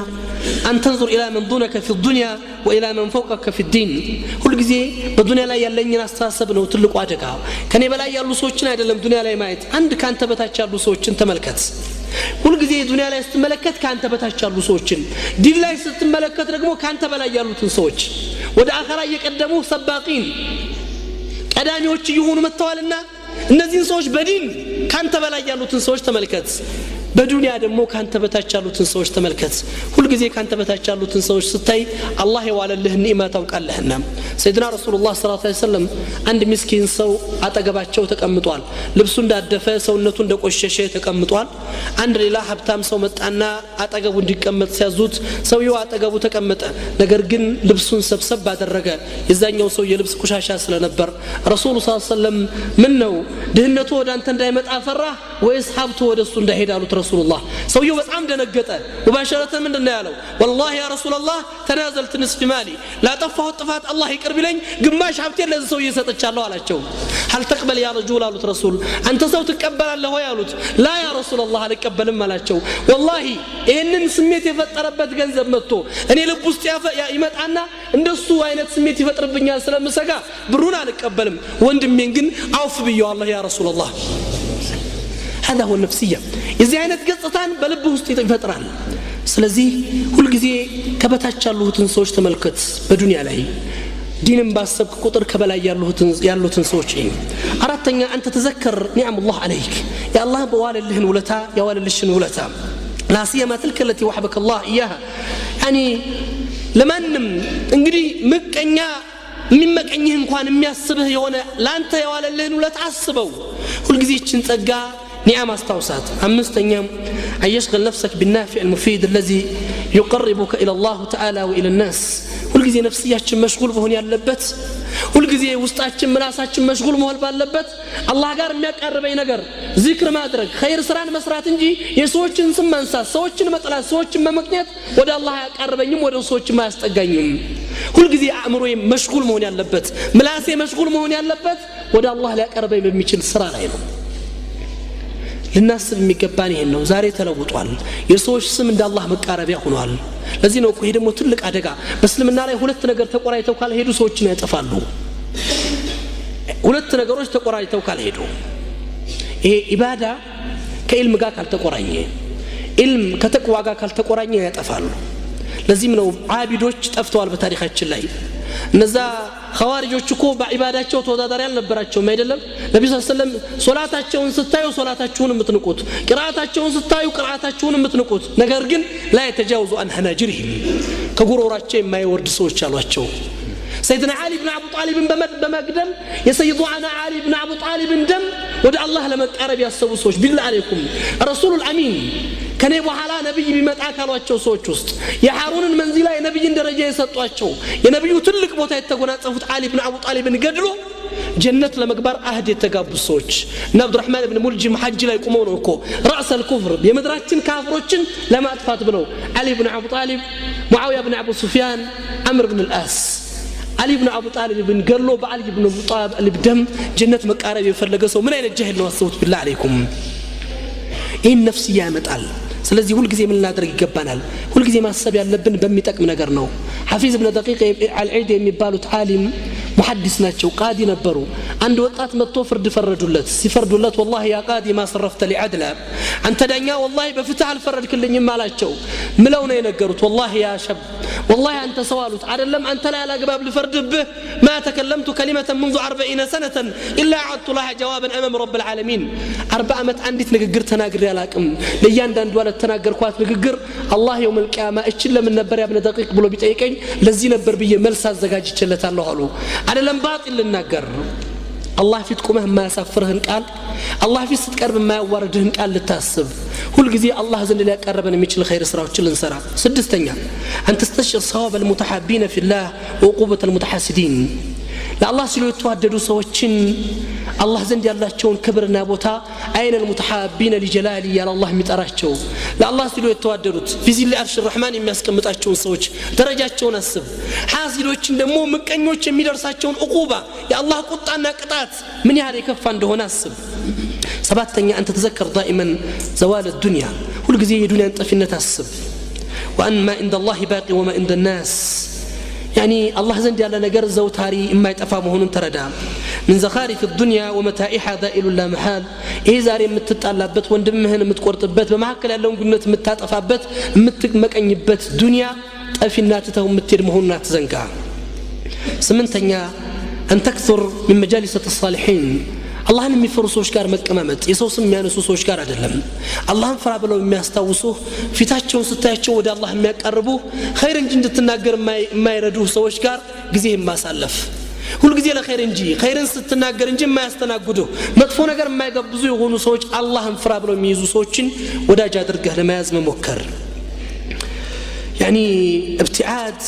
أن تنظر إلى من دونك في الدنيا وإلى من فوقك في الدين. كل جزء بالدنيا لا يلين ناس تاسبنا وتلك واجكها كان يبلا يالو سوتشنا يدلم الدنيا لا يمايت عند كان تبتاش يالو سوتشن تملكت كل جزء الدنيا لا يستملكت كان تبتاش يالو سوتشن دين لا يستملكت رقمه كان تبلا يالو تنسوتش وده آخر يقدموه سباقين أدانيوش يهونوا متوالنا እነዚህን ሰዎች በዲን ካንተ በላይ ያሉትን ሰዎች ተመልከት በዱንያ ደግሞ ካንተ በታች ያሉትን ሰዎች ተመልከት ሁሉ ጊዜ ካንተ በታች ያሉትን ሰዎች ስታይ አላህ የዋለልህ ኒዕማ ታውቃለህና ሰይድና ረሱላህ ሰለላሁ ዐለይሂ ወሰለም አንድ ምስኪን ሰው አጠገባቸው ተቀምጧል ልብሱ እንዳደፈ ሰውነቱ እንደቆሸሸ ተቀምጧል አንድ ሌላ ሀብታም ሰው መጣና አጠገቡ እንዲቀመጥ ሲያዙት ሰውየው አጠገቡ ተቀመጠ ነገር ግን ልብሱን ሰብሰብ አደረገ የዛኛው ሰው የልብስ ቆሻሻ ስለነበር ረሱሉ ሰለላሁ ዐለይሂ ወሰለም ምን ነው ድህነቱ ወደ አንተ እንዳይመጣ ፈራ ወይስ ሀብቱ ወደሱ እንዳይሄድ አሉት ረሱላህ ሰውየው በጣም ደነገጠ ሙባሸረተ ምንድነው ያለው والله يا رسول الله تنازلت نصف مالي لا طفحوا الطفات الله يقر بلኝ ግማሽ ሀብቴ ለዚህ ሰው እየሰጠቻለሁ አላቸው هل تقبل يا رجل አሉት ረሱል አንተ ሰው ትቀበላለህ ወይ አሉት لا يا رسول الله አልቀበልም አላቸው والله ይሄንን ስሜት የፈጠረበት ገንዘብ መጥቶ እኔ ልብ ውስጥ ይመጣና እንደሱ አይነት ስሜት ይፈጥርብኛል ስለምሰጋ ብሩን አልቀበልም ወንድሜን ግን አውፍ ብየው አላህ يا رسول الله هذا هو النفسيه የዚህ አይነት ገጽታን በልብ ውስጥ ይፈጥራል ስለዚህ ሁሉ ጊዜ ከበታች ያሉትን ሰዎች ተመልከት በዱንያ ላይ ዲንን ባሰብክ ቁጥር ከበላይ ያሉትን ሰዎች አራተኛ አንተ ተዘከር ኒዕም الله عليك يا الله በዋለልህን ውለታ ያዋለልሽን ውለታ لا سيما تلك التي وهبك الله اياها يعني ለማንም እንግዲህ ምቀኛ የሚመቀኝህ እንኳን የሚያስብህ የሆነ ላንተ ያዋለልህን ውለታ አስበው ሁሉ ጊዜ እቺን ጸጋ نعم استوصات أمستنيام أن يشغل نفسك بالنافع المفيد الذي يقربك إلى الله تعالى وإلى الناس والجزي نفسياتك مشغول بهن ياللبت والجزي وسطاتك مناساتك مشغول مهل باللبت الله قال مياك أربعين نقر ذكر ما أدرك خير سران مسرات نجي يسوچن سمانسا سوچن مطلع سوچن ممكنيات ودا الله أربعين ودا سوچن ما يستقاين والجزي أمره مشغول مهن ياللبت ملاسي مشغول مهن ياللبت ودا الله لا أربعين بميشل سران عينه للناس የሚገባን ይሄን ነው ዛሬ ተለውጧል የሰዎች ስም እንደ አላህ መቃረቢያ ሆኗል ለዚህ ነው እኮ ይሄ ደግሞ ትልቅ አደጋ በእስልምና ላይ ሁለት ነገር ተቆራይተው ካልሄዱ ሰዎችን ያጠፋሉ ሁለት ነገሮች ተቆራይተው ካልሄዱ ይሄ ኢባዳ ከኢልም ጋር ካልተቆራኘ ኢልም ከተቅዋ ጋር ካልተቆራኘ ያጠፋሉ ለዚህም ነው አቢዶች ጠፍተዋል በታሪካችን ላይ እነዛ ኸዋሪጆች እኮ በዒባዳቸው ተወዳዳሪ አልነበራቸውም አይደለም ነብዩ ሰለላሁ ዐለይሂ ወሰለም ሶላታቸውን ስታዩ ሶላታቸውን የምትንቁት ቅራአታቸውን ስታዩ ቅራአታቸውን የምትንቁት ነገር ግን لا يتجاوز عن حناجرهم ከጉሮራቸው የማይወርድ ሰዎች አሏቸው سيدنا علي بن ابي طالب بمقدم يا سيدنا علي بن ابي طالب دم ودع الله لمقرب ያሰቡ ሰዎች بالله عليكم رسول الامين ከኔ በኋላ ነብይ ቢመጣ ካሏቸው ሰዎች ውስጥ የሃሩንን መንዚላ የነብይን ደረጃ የሰጧቸው የነብዩ ትልቅ ቦታ የተጎናጸፉት አሊ ኢብኑ አቡ ጣሊብን ገድሎ ጀነት ለመግባር አህድ የተጋቡ ሰዎች እና አብዱራህማን ኢብኑ ሙልጂም ሐጅ ላይ ቆመው ነው እኮ ራስ الكفر የምድራችን ካፍሮችን ለማጥፋት ብለው አሊ ኢብኑ አቡ ጣሊብ ሙአዊያ ኢብኑ አቡ ሱፊያን አምር ኢብኑ አልአስ አሊ ኢብኑ አቡ ጣሊብን ገድሎ በአሊ ኢብኑ ጣሊብ ደም ጀነት መቃረብ የፈለገ ሰው ምን አይነት ጃሂል ነው አስቡት بالله عليكم ይህን ነፍስያ ያመጣል ስለዚህ ሁሉ ጊዜ ምን እናደርግ ይገባናል ሁሉ ጊዜ ማሰብ ያለብን በሚጠቅም ነገር ነው ሐፊዝ ኢብኑ ደቂቅ አልዒድ የሚባሉት ዓሊም ሙሐዲስ ናቸው ቃዲ ነበሩ አንድ ወጣት መጥቶ ፍርድ ፈረዱለት ሲፈርዱለት والله يا قاضي ما صرفت لي عدلا አንተ ዳኛ والله በፍትህ አልፈረድክልኝም አላቸው ምለው ነው የነገሩት والله يا شاب والله انت سوالت አይደለም አንተ ላይ አላግባብ ልፈርድብህ ما تكلمت كلمه منذ 40 سنه الا عدت لها جوابا امام رب العالمين 40 ዓመት አንዲት ንግግር ተናግሬ አላቅም ለእያንዳንዱ ተናገርኳት ንግግር አላህ يوم القيامه እቺን ለምን ነበር ያብነ ደቂቅ ብሎ ቢጠይቀኝ ለዚህ ነበር ብዬ መልስ አዘጋጅቼለታለሁ አሉ አይደለም ባጢል ልናገር አላህ ፊት ቆመህ ማያሳፍርህን ቃል አላህ ፊት ስትቀርብ ማያዋርድህን ቃል ልታስብ ሁሉ ጊዜ አላህ ዘንድ ሊያቀርበን የሚችል ኸይር ስራዎችን ልንሰራ ስድስተኛ አንተ ተስተሽር ثواب المتحابين في الله وعقوبة المتحاسدين ለአላህ ሲሉ የተዋደዱ ሰዎችን አላህ ዘንድ ያላቸውን ክብርና ቦታ አይነ المتحابين لجلال ያለ አላህ የሚጠራቸው ለአላህ ሲሉ የተዋደዱት ፊዚል አርሽ الرحمن የሚያስቀምጣቸውን ሰዎች ደረጃቸውን አስብ ሐሲዶችን ደግሞ ምቀኞች የሚደርሳቸውን ዕቁባ የአላህ ቁጣና ቅጣት ምን ያህል የከፋ እንደሆነ አስብ ሰባተኛ አንተ ተዘከር دائما زوال الدنيا ሁሉ ጊዜ የዱንያን ጠፊነት አስብ وان ما عند الله باقي وما عند الناس يعني الله زند على نجر زوتاري إما يتفهم هون تردا من زخارف الدنيا ومتاعها ذائل لا محال إيه زاري متتطلبت وندمهن متقرطبت بمحكل ያለውን ግንኙነት መታጠፋበት መቀኝበት ዱንያ ጠፊናትተው ምትር መሆኑን አትዘንጋ ስምንተኛ أن تكثر من مجالس الصالحين አላህን የሚፈሩ ሰዎች ጋር መቀማመጥ የሰው ስም የሚያነሱ ሰዎች ጋር አይደለም አላህን ፍራ ብለው የሚያስታውሱ ፊታቸውን ስታያቸው ወደ አላህ የሚያቀርቡ ኸይር እንጂ እንድትናገር የማይረዱ ሰዎች ጋር ጊዜ ማሳለፍ ሁሉ ጊዜ ለኸይር እንጂ ኸይርን ስትናገር እንጂ የማያስተናግዱ መጥፎ ነገር የማይጋብዙ የሆኑ ሰዎች አላህን ፍራ ብለው የሚይዙ ሰዎችን ወዳጅ አድርገህ ለመያዝ መሞከር يعني ابتعاد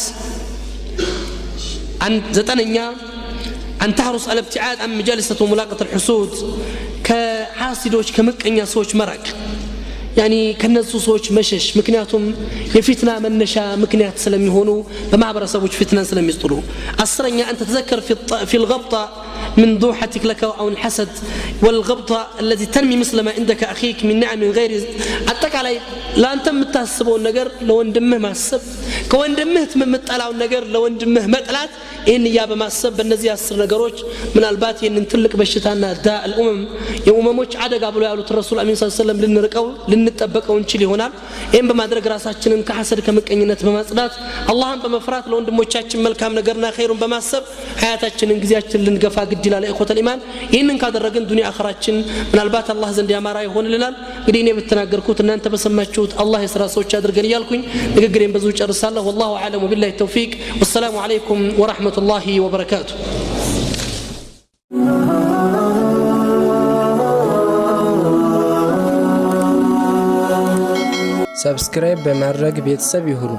عن زتنيا أن تحرص على ابتعاد عن مجالسة وملاقة الحسود كحاسدوش كمكنيا سوش مرق يعني كنزو سوش مشش مكنياتهم يفتنا من نشا مكنيات سلم يهونوا بمعبر سوش فتنا سلم يسطلوا السرنيا أن تتذكر في الغبطة من ضوحتك لك أو الحسد والغبطة الذي تنمي مثل ما عندك أخيك من نعم غير أتك علي لا أنت متاسبوا النجر لو اندمه ما السب كو اندمه متطلعوا النجر لو اندمه مطلعت إن يابا ما السب النزي السر نجروج من البات إن نتلك بشتانا داء الأمم يومموش عدا قبلوا يقولوا الرسول أمين صلى الله عليه وسلم لنرقوا لنتطبقوا ونشيل هنا إن بما درج راساتنا كحسد كمكنينات بمصلات اللهم بمفرات لو اندموچاችን መልካም ነገርና ኸይሩን በማሰብ ሐያታችንን ጊዜያችንን ልንገፋ ግድ ይላል ኢኽወተል ኢማን ይሄንን ካደረግን ዱንያ አኺራችን ምናልባት አላህ ዘንድ ያማራ ይሆንልናል እንግዲህ እኔ በተናገርኩት እናንተ በሰማችሁት አላህ የሥራ ሰዎች አድርገን ይያልኩኝ ንግግሬን በዙ ጨርሳለሁ والله اعلم وبالله التوفيق والسلام عليكم ورحمة الله وبركاته ሰብስክራይብ በማድረግ ቤተሰብ ይሁኑ